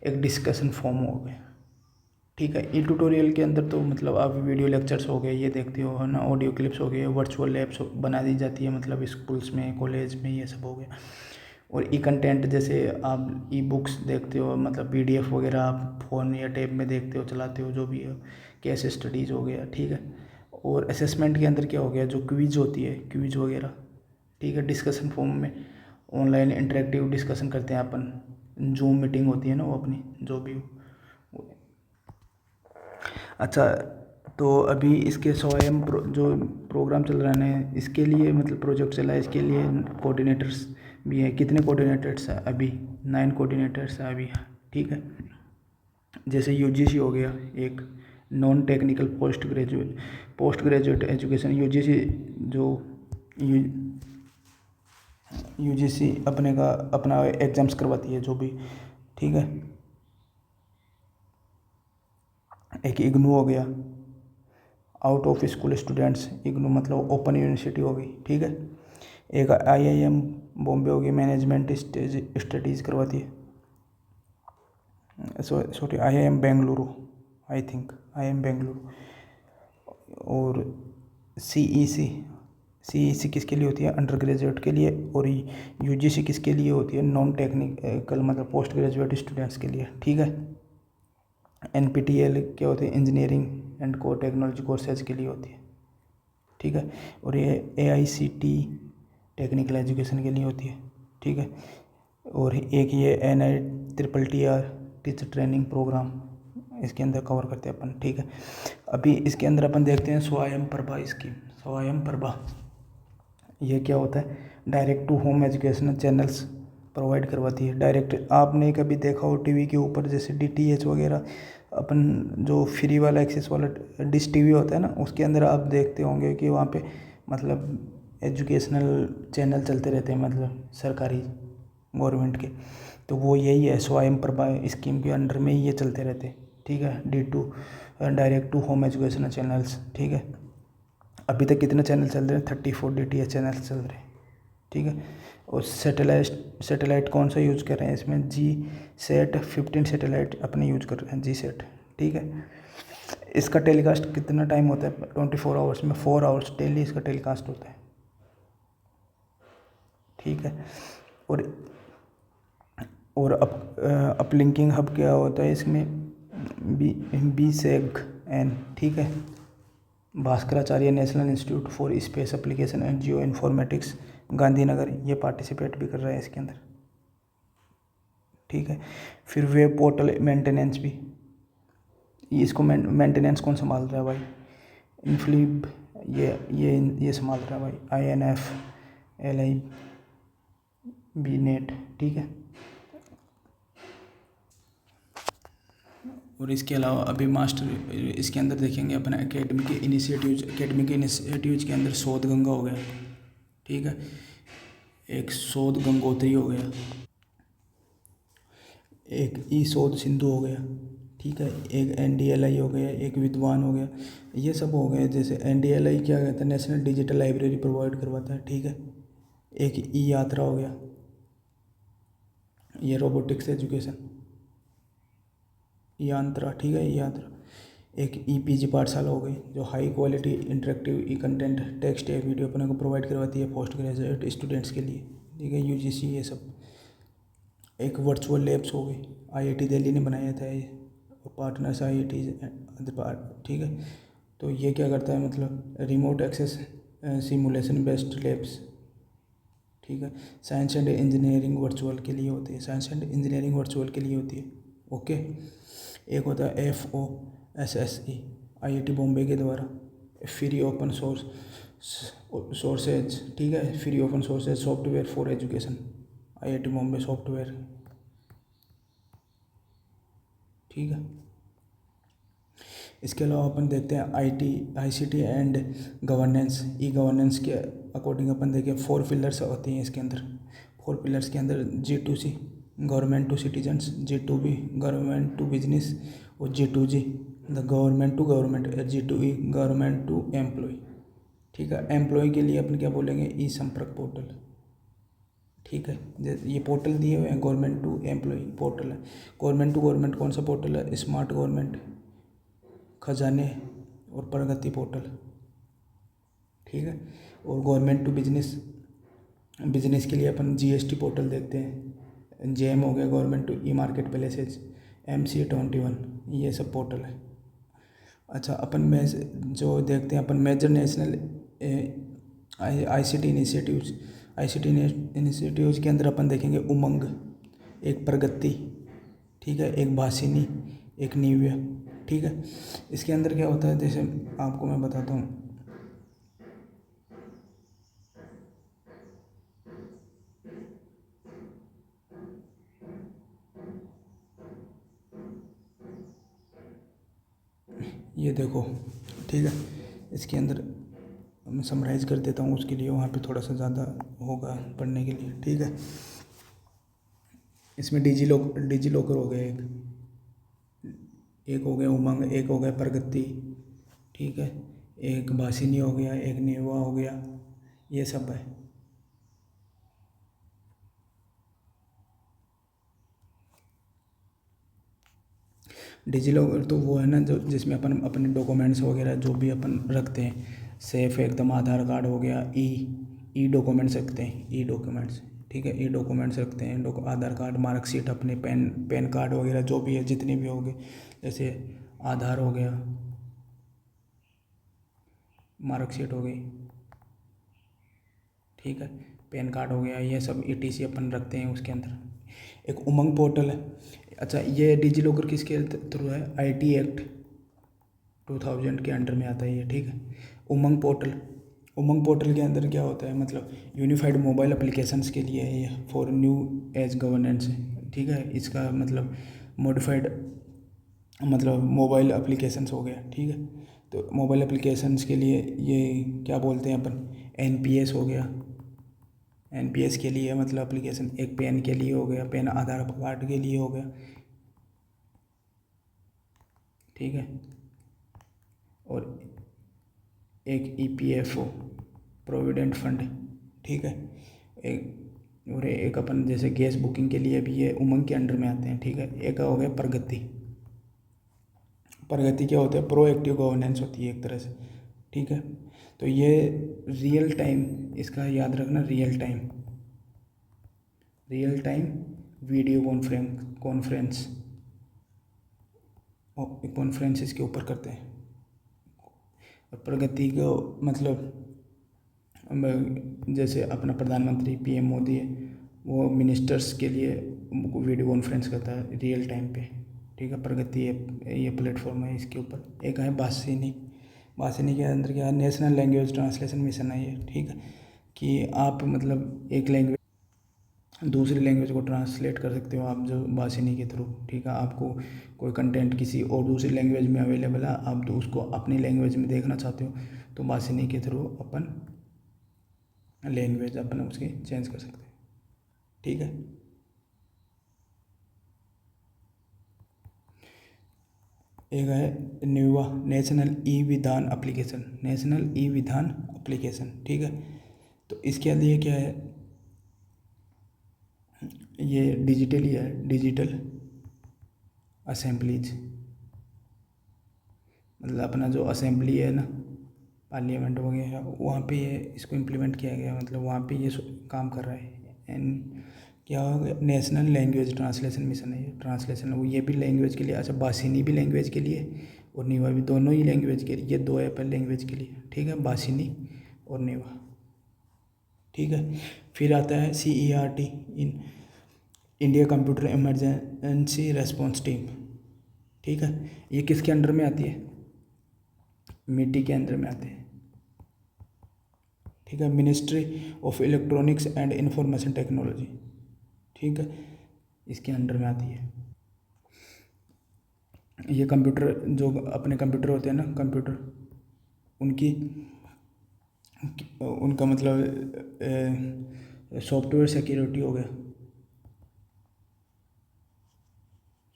एक डिस्कशन फॉर्म हो गया, ठीक है। ई ट्यूटोरियल के अंदर तो मतलब आप वीडियो लेक्चर्स हो गए ये देखते हो, है ना, ऑडियो क्लिप्स हो गए, वर्चुअल लैब्स बना दी जाती है मतलब स्कूल्स में, कॉलेज में, ये सब हो गया। और ई कंटेंट जैसे आप ई बुक्स देखते हो, मतलब PDF वगैरह आप फ़ोन या टैब में देखते हो, चलाते हो, जो भी है, केस स्टडीज़ हो गया, ठीक है। और असेसमेंट के अंदर क्या हो गया, जो क्विज होती है, क्विज वगैरह, ठीक है। डिस्कशन फॉर्म में ऑनलाइन इंटरेक्टिव डिस्कशन करते हैं अपन, जूम मीटिंग होती है ना वो अपनी, जो भी हो। अच्छा, तो अभी इसके स्वयं जो प्रोग्राम चल रहा है इसके लिए मतलब प्रोजेक्ट चला है, इसके लिए कोऑर्डिनेटर्स भी है। कितने कोऑर्डिनेटर्स हैं अभी, 9 कोऑर्डिनेटर्स हैं अभी, ठीक है। जैसे UGC हो गया एक, non technical post graduate education, UGC जो UGC अपना एग्ज़ाम्स करवाती है जो भी, ठीक है। एक इग्नू हो गया, out of school students, IGNOU मतलब ओपन यूनिवर्सिटी हो गई, ठीक है। एक IIM बॉम्बे हो गई, मैनेजमेंट स्टडीज़ करवाती है। Sorry IIM Bengaluru, I think IIM Bengaluru. और CEC किसके लिए होती है? अंडर ग्रेजुएट के लिए। और UGC किसके लिए होती है? नॉन टेक्निकल मतलब पोस्ट ग्रेजुएट स्टूडेंट्स के लिए, ठीक है। NPTEL क्या होती है? इंजीनियरिंग एंड को टेक्नोलॉजी कोर्सेज के लिए होती है, ठीक है। और ये AICT टेक्निकल एजुकेशन के लिए होती है, ठीक है। और एक ये NITTR टीचर ट्रेनिंग प्रोग्राम इसके अंदर कवर करते हैं अपन, ठीक है। अभी इसके अंदर अपन देखते हैं स्वयं प्रभा स्कीम। स्वयं प्रभा ये क्या होता है? Direct to home educational channels provide करवाती है। डायरेक्ट आपने कभी देखा हो टीवी के ऊपर जैसे DTH वगैरह, अपन जो फ्री वाला एक्सेस वाला डिश टीवी होता है ना, उसके अंदर आप देखते होंगे कि वहाँ पे मतलब एजुकेशनल चैनल चलते रहते हैं, मतलब सरकारी गवर्नमेंट के। तो वो यही है, स्वयं प्रभा स्कीम के अंडर में ही ये चलते रहते हैं, ठीक है। Direct to home educational channels, ठीक है। अभी तक कितने चैनल चल रहे हैं? 34 DTH चैनल्स चल रहे हैं, ठीक है। और सैटेलाइट कौन सा यूज कर रहे हैं इसमें? GSAT 15 सैटेलाइट अपने यूज कर रहे हैं, GSAT, ठीक है। इसका टेलीकास्ट कितना टाइम होता है? 24 आवर्स में 4 आवर्स डेली इसका टेलीकास्ट होता है, ठीक है। और अपलिंकिंग हब क्या होता है इसमें? BSEG-N, ठीक है। Bhaskaracharya national institute for space application and geo informatics Gandhinagar, ये पार्टिसिपेट भी कर रहा है इसके अंदर, ठीक है। फिर वेब पोर्टल मेंटेनेंस भी, इसको मेंटेनेंस कौन संभाल रहा है भाई? इन्फ्लिब, ये संभाल रहा है भाई, INF-LIB-NET, ठीक है। और इसके अलावा अभी मास्टर इसके अंदर देखेंगे अपना एकेडमिक इनिशिएटिव्स के अंदर शोध गंगा हो गया, ठीक है। एक शोध गंगोत्री हो गया, एक शोध सिंधु हो गया, ठीक है। एक NDLI हो गया, एक विद्वान हो गया। ये सब हो गए। जैसे NDLI क्या कहता है? नेशनल डिजिटल लाइब्रेरी प्रोवाइड करवाता है, ठीक है। एक यात्रा हो गया, ये रोबोटिक्स एजुकेशन, यात्रा, ठीक है, यात्रा। एक EPG पाठशाला हो गई, जो high quality interactive content text या वीडियो अपने को प्रोवाइड करवाती है पोस्ट ग्रेजुएट स्टूडेंट्स के लिए, ठीक है, UGC ये सब। एक वर्चुअल लैब्स हो गई, IIT दिल्ली ने बनाया था ये, और पार्टनर्स IIT अदर पार्ट, ठीक है। तो ये क्या करता है? मतलब remote access simulation based labs, ठीक है। साइंस एंड इंजीनियरिंग वर्चुअल के लिए होती है, साइंस एंड इंजीनियरिंग वर्चुअल के लिए होती है, ओके। एक होता है FOSSE, IIT बॉम्बे के द्वारा फ्री ओपन सोर्सेज, ठीक है, free open sources software for education, IIT Bombay software, ठीक है। इसके अलावा अपन देखते हैं ICT एंड गवर्नेंस, गवर्नेंस के अकॉर्डिंग अपन देखें 4 पिलर्स होती हैं इसके अंदर। 4 पिलर्स के अंदर G2C government to citizens, G2B government to business, और G2G the government to government, G2E government to employ, ठीक है। एम्प्लॉय के लिए अपन क्या बोलेंगे? संपर्क पोर्टल, ठीक है। ये पोर्टल दिए हुए हैं, गवर्नमेंट टू एम्प्लॉय पोर्टल है। गवर्नमेंट टू गवर्नमेंट कौन सा पोर्टल है? स्मार्ट गवर्नमेंट, खजाने और प्रगति पोर्टल, ठीक है। और गवर्नमेंट टू बिजनेस, बिजनेस के लिए अपन GST पोर्टल देखते हैं। JM हो गया, government to market places, MC21, ये सब पोर्टल है। अच्छा, अपन में जो देखते हैं अपन मेजर नेशनल ICT इनिशिएटिव्स के अंदर अपन देखेंगे उमंग, एक प्रगति, ठीक है, एक भाषिनी, एक निव्य, ठीक है। इसके अंदर क्या होता है? जैसे आपको मैं बताता हूँ, ये देखो, ठीक है। इसके अंदर मैं समराइज़ कर देता हूँ, उसके लिए वहाँ पे थोड़ा सा ज़्यादा होगा पढ़ने के लिए, ठीक है। इसमें डिजी लॉकर हो गया, एक हो गया उमंग, एक हो गया प्रगति, ठीक है, एक भाषिनी हो गया, एक नेवा हो गया, ये सब है। डिजी लॉकर तो वो है ना जो जिसमें अपन अपने डॉक्यूमेंट्स वगैरह जो भी अपन रखते हैं, सेफ एकदम। आधार कार्ड हो गया, ई डॉक्यूमेंट्स रखते हैं, ई डॉक्यूमेंट्स, ठीक है, ई डॉक्यूमेंट्स रखते हैं, आधार कार्ड, मार्कशीट, अपने पैन कार्ड वगैरह जो भी है, जितने भी होंगे, जैसे आधार हो गया, मार्कशीट हो गई, ठीक है, पैन कार्ड हो गया, ये सब ETC अपन रखते हैं उसके अंदर। एक उमंग पोर्टल है। अच्छा, ये डिजी लॉकर किसके थ्रू है? IT एक्ट 2000 के अंडर में आता है ये, ठीक है। उमंग पोर्टल के अंदर क्या होता है, मतलब यूनिफाइड मोबाइल एप्लीकेशंस के लिए है ये, फॉर न्यू एज गवर्नेंस है, ठीक है। इसका मतलब मॉडिफाइड मतलब मोबाइल एप्लीकेशंस हो गया, ठीक है। तो मोबाइल एप्लीकेशंस के लिए ये क्या बोलते हैं अपन, NPS हो गया। NPS के लिए मतलब एप्लीकेशन, एक पेन के लिए हो गया, पेन आधार कार्ड के लिए हो गया, ठीक है। और एक EPFO, प्रोविडेंट फंड, ठीक है। एक अपन जैसे गैस बुकिंग के लिए भी ये उमंग के अंडर में आते हैं, ठीक है। एक हो गया प्रगति। प्रगति क्या होता है? प्रोएक्टिव गवर्नेंस होती है एक तरह से, ठीक है। तो ये रियल टाइम, इसका याद रखना, रियल टाइम वीडियो कॉन्फ्रेंस इसके ऊपर करते हैं। और प्रगति को मतलब जैसे अपना प्रधानमंत्री PM मोदी है, वो मिनिस्टर्स के लिए वीडियो कॉन्फ्रेंस करता है रियल टाइम पे, ठीक है। प्रगति ये प्लेटफॉर्म है, इसके ऊपर। एक है भाषिनी के अंदर क्या है, नेशनल लैंग्वेज ट्रांसलेशन मिशन है ये, ठीक है। कि आप मतलब एक लैंग्वेज दूसरी लैंग्वेज को ट्रांसलेट कर सकते हो आप, जो भाषिनी के थ्रू, ठीक है। आपको कोई कंटेंट किसी और दूसरी लैंग्वेज में अवेलेबल है, आप तो उसको अपनी लैंग्वेज में देखना चाहते हो, तो भाषिनी के थ्रू अपन लैंग्वेज अपन उसकी चेंज कर सकते हैं, ठीक है। एक है न्यूवा, नेशनल ई विधान एप्लीकेशन, ठीक है। तो इसके लिए क्या है, ये डिजिटल ही है, डिजिटल असेंबलीज, मतलब अपना जो असेंबली है ना, पार्लियामेंट वगैरह, वहाँ पे ये इसको इम्प्लीमेंट किया गया, मतलब वहाँ पे ये काम कर रहा है। एंड क्या होगा, नेशनल लैंग्वेज ट्रांसलेशन मिशन है ये, ट्रांसलेशन वो ये भी लैंग्वेज के लिए। अच्छा, भाषिनी भी लैंग्वेज के लिए और नीवा भी, दोनों ही लैंग्वेज के लिए, ये दो ऐप है लैंग्वेज के लिए, ठीक है, भाषिनी और नीवा, ठीक है। फिर आता है CERT, India computer emergency response team, ठीक है। ये किसके अंडर में आती है? MITI के अंदर में आते हैं, ठीक है। Ministry of electronics and information technology, ठीक है, इसके अंडर में आती है। ये कंप्यूटर, जो अपने कंप्यूटर होते हैं ना, कंप्यूटर, उनकी उनका मतलब सॉफ्टवेयर सिक्योरिटी हो गया,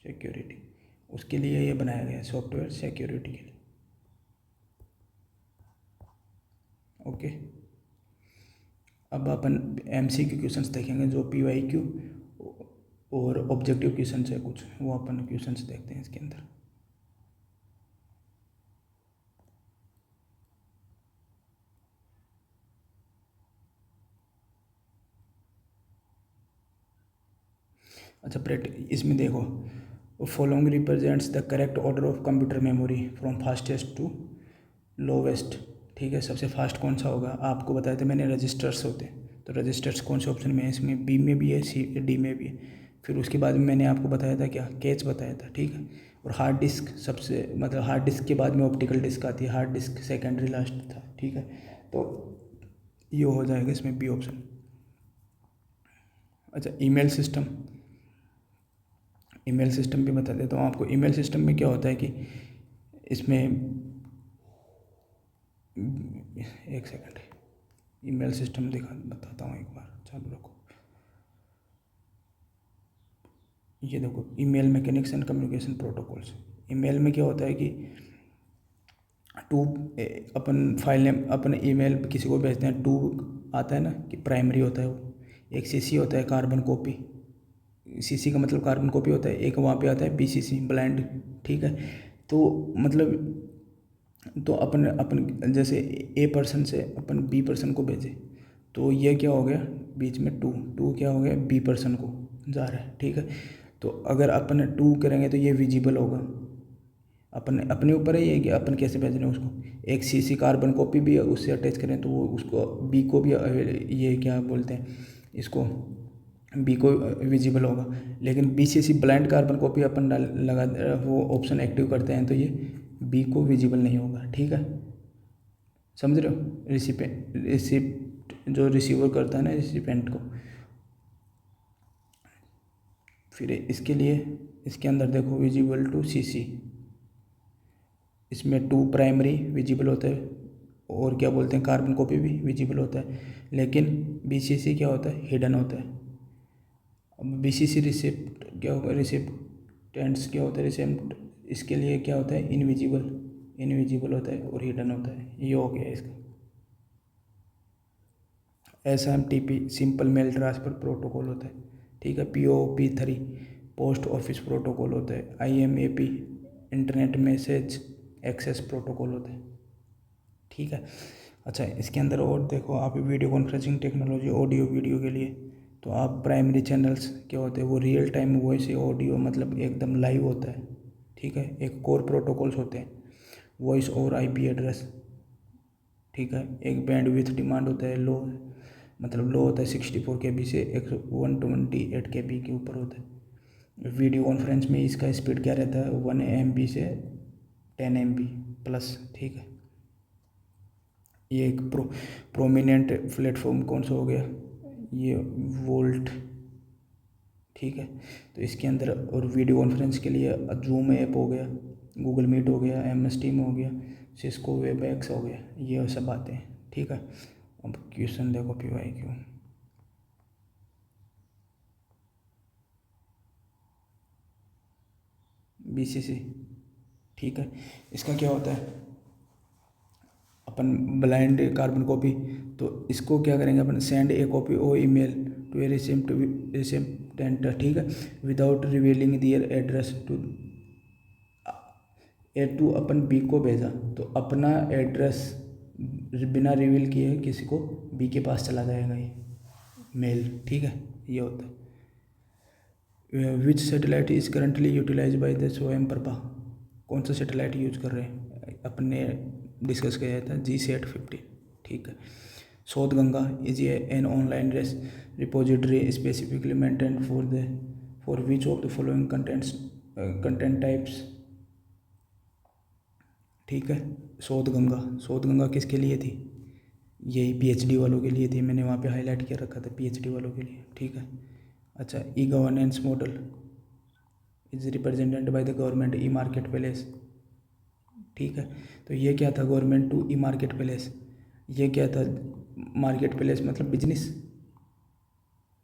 सिक्योरिटी, उसके लिए ये बनाया गया है, सॉफ्टवेयर सिक्योरिटी के लिए, ओके। अब अपन MCQ क्वेश्चंस देखेंगे, जो PYQ और ऑब्जेक्टिव क्वेश्चंस है कुछ, वो अपन क्वेश्चंस देखते हैं इसके अंदर। अच्छा, इसमें देखो, following represents the correct order of computer memory from fastest to lowest, ठीक है। सबसे फास्ट कौन सा होगा? आपको बताया था मैंने, रजिस्टर्स होते हैं। तो रजिस्टर्स कौन से ऑप्शन में है? इसमें B में भी है, D में भी है। फिर उसके बाद में मैंने आपको बताया था क्या, कैच बताया था, ठीक है। और हार्ड डिस्क सबसे, मतलब हार्ड डिस्क के बाद में ऑप्टिकल डिस्क आती है, हार्ड डिस्क सेकेंडरी लास्ट था, ठीक है। तो ये हो जाएगा इसमें B ऑप्शन। अच्छा, ईमेल सिस्टम भी बता देता हूँ आपको। ईमेल सिस्टम में क्या होता है कि इसमें, एक सेकंड, ईमेल सिस्टम बताता हूँ एक बार, चालू रखो। ये देखो email mechanics and communication protocols. Email में क्या होता है कि टू अपन फाइल नेम अपन ईमेल किसी को भेजते हैं, टू आता है ना कि प्राइमरी होता है वो, एक सीसी होता है कार्बन कॉपी, सीसी का मतलब कार्बन कॉपी होता है, एक वहाँ पे आता है बीसीसी ब्लाइंड, ठीक है। तो मतलब तो अपन अपन जैसे ए पर्सन से अपन बी पर्सन को भेजे, तो ये क्या हो गया बीच में टू, टू क्या हो गया बी पर्सन को जा रहा है, ठीक है। तो अगर अपन टू करेंगे तो ये विजिबल होगा, अपन अपने ऊपर है ये कि अपन कैसे भेज रहे हैं उसको। एक सीसी कार्बन कॉपी भी उससे अटैच करें तो वो उसको बी को भी ये क्या बोलते हैं इसको, बी को विजिबल होगा। लेकिन बीसीसी ब्लाइंड कार्बन कॉपी अपन लगा वो ऑप्शन एक्टिव करते हैं तो ये बी को विजिबल नहीं होगा, ठीक है। समझ रहे हो, रिसिप्ट जो रिसीवर करता है ना रिसिपेंट को। फिर इसके लिए इसके अंदर देखो विजिबल टू सीसी, इसमें टू प्राइमरी विजिबल होता है और क्या बोलते हैं कार्बन कॉपी भी विजिबल होता है, लेकिन बीसीसी क्या होता है हिडन होता है। अब बीसीसी रिसिप्ट क्या होगा, रिसिप्टेंट्स क्या होता है रिसिप्ट, इसके लिए क्या होता है इनविजिबल, इनविजिबल होता है और हिडन होता है। ये हो गया इसका। SMTP simple mail transfer protocol होता है, ठीक है। POP3 पोस्ट ऑफिस प्रोटोकॉल होता है। IMAP internet message access protocol होता है, ठीक है। अच्छा इसके अंदर और देखो आप video conferencing technology audio video के लिए, तो आप प्राइमरी चैनल्स क्या होते हैं वो रियल टाइम वॉइस ऑडियो मतलब एकदम लाइव होता है, ठीक है। एक कोर प्रोटोकॉल्स होते हैं वॉइस और IP एड्रेस, ठीक है। एक बैंडविड्थ डिमांड होता है लो, मतलब लो होता है 64 KB से 128 KB के ऊपर होता है। वीडियो कॉन्फ्रेंस में इसका स्पीड क्या रहता है 1 MB से 10 MB प्लस, ठीक है। ये एक प्रोमिनेंट प्लेटफॉर्म कौन सा हो गया, ये वोल्ट, ठीक है। तो इसके अंदर और वीडियो कॉन्फ्रेंस के लिए जूम ऐप हो गया, गूगल मीट हो गया, MS टीम हो गया, सिस्को वेबएक्स हो गया, ये सब बातें हैं, ठीक है। अब क्वेश्चन देखो PYQ। BCC, ठीक है। इसका क्या होता है अपन ब्लाइंड कार्बन कॉपी, तो इसको क्या करेंगे अपन send a copy of email to a recipient, ठीक है, without revealing their address to अपन बी को भेजा तो अपना एड्रेस बिना रिवील किए किसी को बी के पास चला जाएगा ये मेल, ठीक है। ये होता है। Which satellite is currently utilize by the Swayamprabha, कौन सा सैटेलाइट यूज कर रहे हैं अपने डिस्कस किया था GSAT-15, ठीक है। शोध Ganga is an online repository specifically maintained for which of the following content types, ठीक है। शोध गंगा किसके लिए थी, यही PhD वालों के लिए थी, मैंने वहाँ पे हाईलाइट किया रखा था PhD वालों के लिए, ठीक है। अच्छा e-governance model is represented by the government e marketplace, ठीक है। तो ये क्या था government to e marketplace, ये क्या था मार्केट प्लेस मतलब बिजनेस,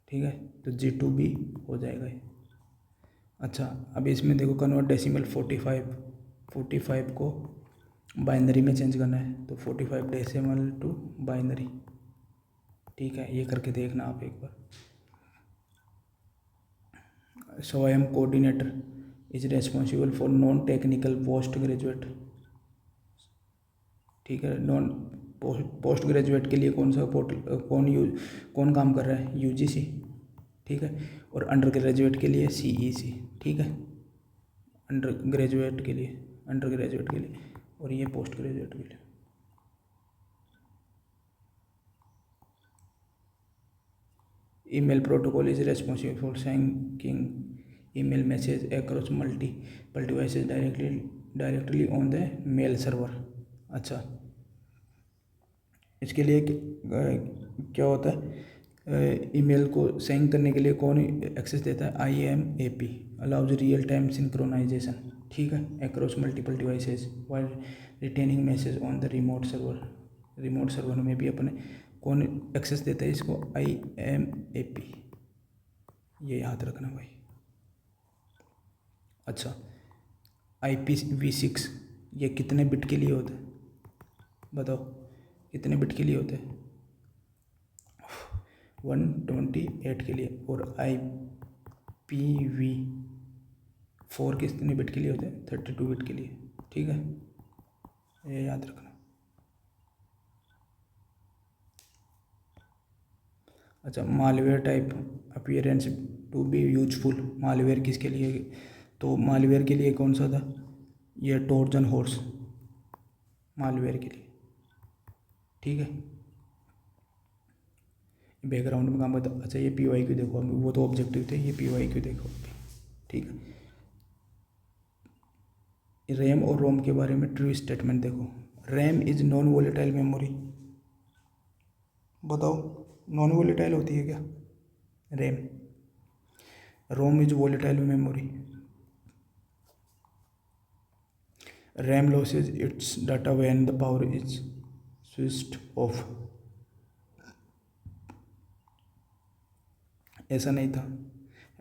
ठीक है। तो G2B हो जाएगा ये। अच्छा अब इसमें देखो कन्वर्ट डेसिमल 45 को बाइनरी में चेंज करना है, तो 45 डेसिमल टू बाइनरी, ठीक है। ये करके देखना आप एक बार। स्वयं coordinator is responsible for non technical post graduate, ठीक है। नॉन पोस्ट ग्रेजुएट के लिए कौन सा पोर्टल कौन काम कर रहा है UGC, ठीक है। और अंडर ग्रेजुएट के लिए CEC, ठीक है। अंडर ग्रेजुएट के लिए और ये पोस्ट ग्रेजुएट के लिए। Email protocol is responsible for sending email message across multiple devices directly on the mail server. अच्छा इसके लिए क्या होता है ईमेल को सेंड करने के लिए कौन एक्सेस देता है IMAP allows real time synchronisation, ठीक है, across multiple devices while retaining message on the remote server में भी अपने कौन एक्सेस देता है इसको IMAP, ये याद रखना भाई। अच्छा, IPv6 ये कितने बिट के लिए होता है बताओ, कितने बिट के लिए होते हैं? 128 के लिए। और IPv4 कितने बिट के लिए होते हैं? 32 बिट के लिए। ठीक है, ये याद रखना। अच्छा, malware type appearance to be useful, malware किसके लिए? तो मालवेयर के लिए कौन सा था? ये ट्रोजन हॉर्स मालवेयर के लिए। ठीक है, बैकग्राउंड में काम करता। अच्छा, ये PYQ देखो, वो तो ऑब्जेक्टिव थे, ये PYQ देखो। ठीक है, रैम और रोम के बारे में ट्रू स्टेटमेंट देखो। RAM is non volatile memory. बताओ, नॉन वोलेटाइल होती है क्या RAM? ROM is volatile memory. RAM loses its data when the power is switched off। ऐसा नहीं था।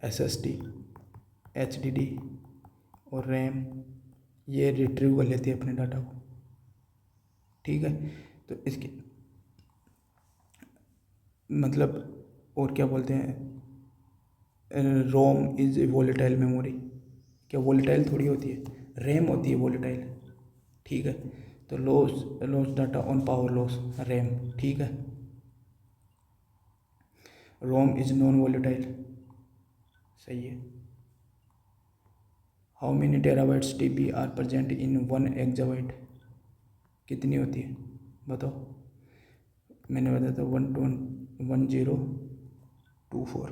SSD, HDD और रैम ये रिट्रीव कर लेती है अपने डाटा को। ठीक है, तो इसके मतलब और क्या बोलते हैं, रोम इज वोलेटाइल मेमोरी। क्या वोलेटाइल थोड़ी होती है, रैम होती है वोलेटाइल। ठीक है, तो loss data on power loss RAM. ठीक है, रोम इज नॉन वोलेटाइल, सही है। How many terabytes TB are present in 1 EB? कितनी होती है बताओ? मैंने बताया था 1024।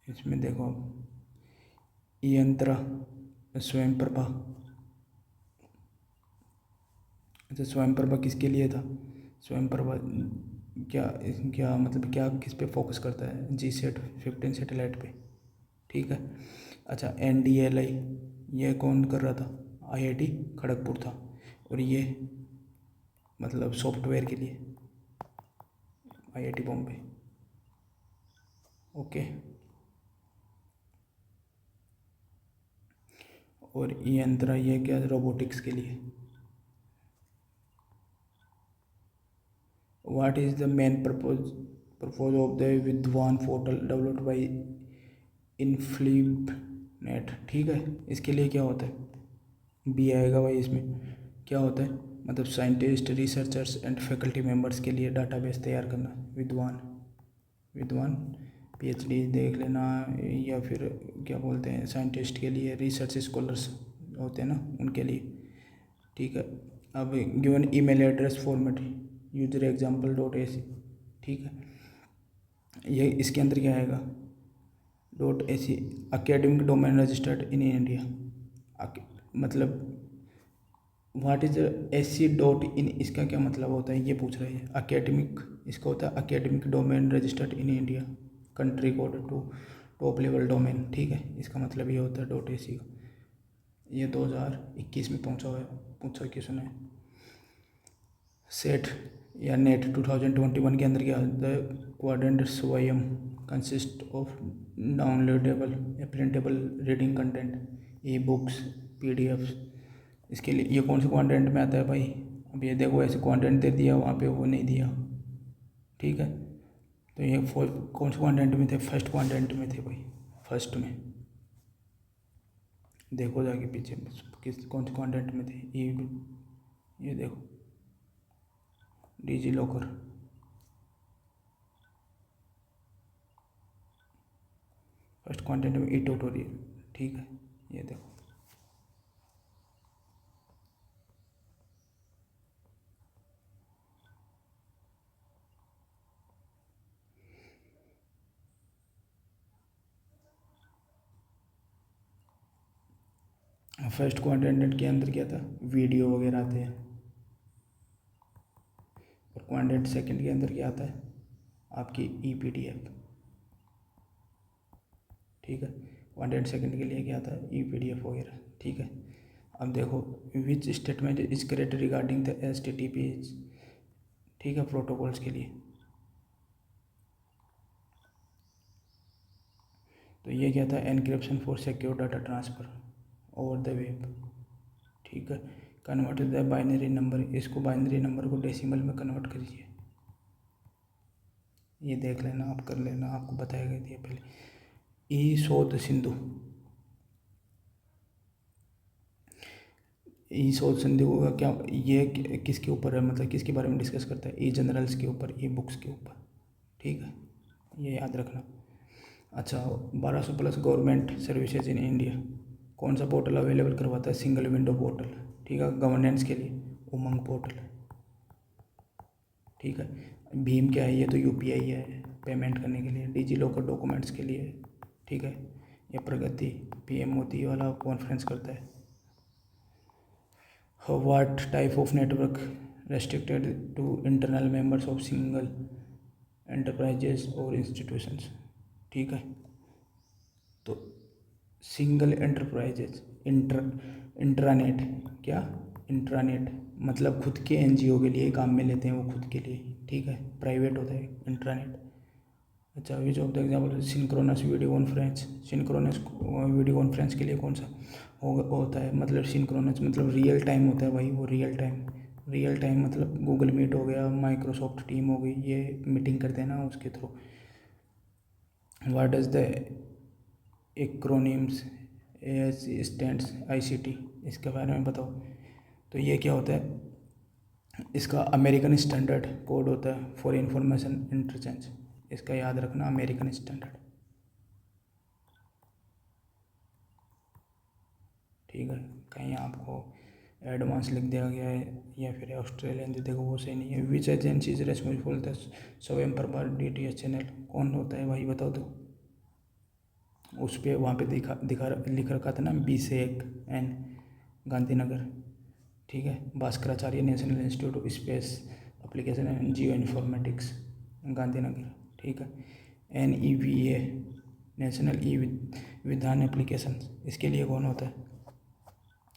इसमें देखो, यंत्र स्वयं प्रभा। अच्छा, स्वयं प्रभा किसके लिए था? स्वयं प्रभा क्या क्या मतलब क्या किस पे फोकस करता है? GSAT-15 सैटेलाइट पे। ठीक है, अच्छा, NDLI ये कौन कर रहा था? IIT खड़गपुर था। और ये मतलब सॉफ्टवेयर के लिए IIT बॉम्बे। ओके, और यंत्र ये क्या, रोबोटिक्स के लिए। What is the main purpose of the विद्वान पोर्टल डेवलप्ड बाय इन्फ्लिबनेट? ठीक है, इसके लिए क्या होता है? बी आएगा भाई इसमें। क्या होता है मतलब scientist, researchers and faculty members के लिए डाटाबेस तैयार करना। विद्वान PhD देख लेना, या फिर क्या बोलते हैं साइंटिस्ट के लिए, रिसर्च स्कॉलर्स होते हैं ना उनके लिए। ठीक है, अब given email address format user example dot AC। ठीक है, ये इसके अंदर क्या आएगा? .AC academic domain registered in India. मतलब व्हाट इज AC.in, इसका क्या मतलब होता है ये पूछ रहे हैं। अकेडमिक, इसका होता है academic domain registered in India, country code to top level domain. ठीक है, इसका मतलब ये होता है .AC का। ये 2021 में पूछा क्वेश्चन है। सेट या नेट 2021 के अंदर क्या होता है? क्वाड्रेंट स्वयं कंसिस्ट ऑफ डाउनलोडेबल या प्रिंटेबल रीडिंग कंटेंट, E-बुक्स, PDFs। इसके लिए ये कौन से क्वाड्रेंट में आता है भाई? अब ये देखो, ऐसे क्वाड्रेंट दे दिया, वहाँ पे वो नहीं दिया। ठीक है, तो ये कौन से क्वाड्रेंट में थे? फर्स्ट क्वाड्रेंट में थे भाई, फर्स्ट में। देखो जाके पीछे किस कौन से क्वाड्रेंट में थे। ये देखो, डिजी लॉकर। फर्स्ट क्वाड्रेंट में E-ट्यूटोरियल। ठीक है, ये देखो। फर्स्ट क्वाड्रेंट के अंदर क्या था? वीडियो वगैरह आते हैं। और क्वाड्रेंट सेकंड के अंदर क्या आता है? आपकी E-PDF। ठीक है, क्वाड्रेंट सेकंड के लिए क्या आता है? E-PDF वगैरह। ठीक है, अब देखो, which statement is correct regarding the HTTP, ठीक है, प्रोटोकॉल्स के लिए। तो ये क्या था, encryption for secure data transfer over the web, ठीक है। कन्वर्ट द बाइनरी नंबर, इसको बाइनरी नंबर को डेसिमल में कन्वर्ट करिए। ये देख लेना, आप कर लेना, आपको बताया गया था पहले। ई शोध सिंधु, ई शोध सिंधु का क्या, ये किसके ऊपर है, मतलब किसके बारे में डिस्कस करता है, ई जनरल्स के ऊपर, ई बुक्स के ऊपर, ठीक है, ये याद रखना। अच्छा, 1200+ गवर्नमेंट सर्विसेज इन इंडिया, कौन सा पोर्टल अवेलेबल करवाता है, सिंगल विंडो पोर्टल, ठीक है, गवर्नेंस के लिए उमंग पोर्टल, ठीक है। भीम क्या है, ये तो UPI है पेमेंट करने के लिए। डिजी लॉकर डॉक्यूमेंट्स के लिए, ठीक है। ये प्रगति PM मोदी वाला कॉन्फ्रेंस करता है। What type of network restricted to internal members of single enterprises और इंस्टीट्यूशंस, ठीक है। तो सिंगल एंटरप्राइजेज, इंट्रानेट, क्या इंट्रानेट मतलब खुद के NGO के लिए काम में लेते हैं वो, खुद के लिए, ठीक है, प्राइवेट होता है इंट्रानेट। अच्छा, which of the example, synchronous video conference, synchronous video conference के लिए कौन सा होता है, मतलब सिंक्रोनस मतलब रियल टाइम होता है भाई, वो रियल टाइम, रियल टाइम मतलब गूगल मीट हो गया, माइक्रोसॉफ्ट टीम हो गई, ये मीटिंग करते हैं ना उसके through. What is the acronyms, AS stands ICT, इसके बारे में बताओ। तो ये क्या होता है, इसका अमेरिकन स्टैंडर्ड कोड होता है फॉर इंफॉर्मेशन इंटरचेंज, इसका याद रखना, अमेरिकन स्टैंडर्ड, ठीक है। कहीं आपको एडवांस लिख दिया गया है या फिर ऑस्ट्रेलियन दे देगा, वो सही नहीं है। विच एजेंसी इज रेस्पॉन्सिबल द स्वयं प्रभा DTH चैनल, कौन होता है भाई बताओ तो। उस पर वहाँ पे दिखा दिखा लिख रखा था ना, BSEC गांधीनगर, ठीक है। Bhaskaracharya national institute of space application and geo informatics Gandhinagar, ठीक है। NEVA नेशनल ई विधान एप्लीकेशन, इसके लिए कौन होता है,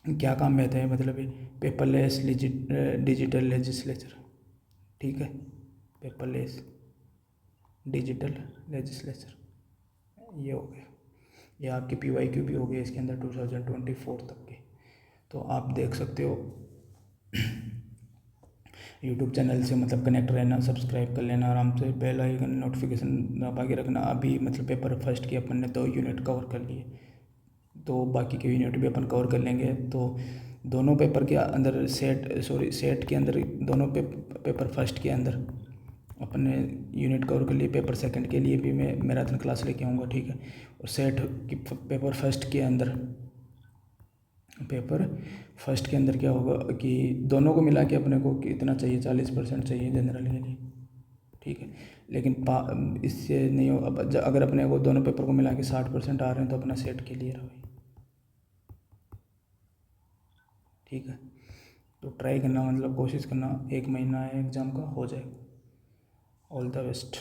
क्या काम में आता है, मतलब पेपरलेस डिजिटल लेजिस्लेचर, ठीक है, पेपरलेस डिजिटल लेजिस्लेचर, ये हो गया। ये आपके PYQ भी हो गए इसके अंदर 2024 तक के। तो आप देख सकते हो यूट्यूब चैनल से मतलब कनेक्ट रहना, सब्सक्राइब कर लेना आराम से, बेल आइकन नोटिफिकेशन दबा के रखना। अभी मतलब पेपर फर्स्ट की अपन ने 2 यूनिट कवर कर लिए, तो बाकी के यूनिट भी अपन कवर कर लेंगे। तो दोनों पेपर के अंदर सेट के अंदर दोनों पेपर फर्स्ट के अंदर अपन ने यूनिट कवर कर लिए। पेपर सेकंड के लिए भी मैं मैराथन क्लास लेके आऊँगा, ठीक है। और सेट की पेपर फर्स्ट के अंदर, पेपर फर्स्ट के अंदर क्या होगा कि दोनों को मिला के अपने को कितना चाहिए, 40% चाहिए जनरल के लिए, ठीक है। लेकिन इससे नहीं हो, अब अगर अपने को दोनों पेपर को मिला के 60% आ रहे हैं तो अपना सेट के लिए रहो, ठीक है। तो ट्राई करना, मतलब कोशिश करना, 1 महीना है एग्ज़ाम का, हो जाएगा। All the best.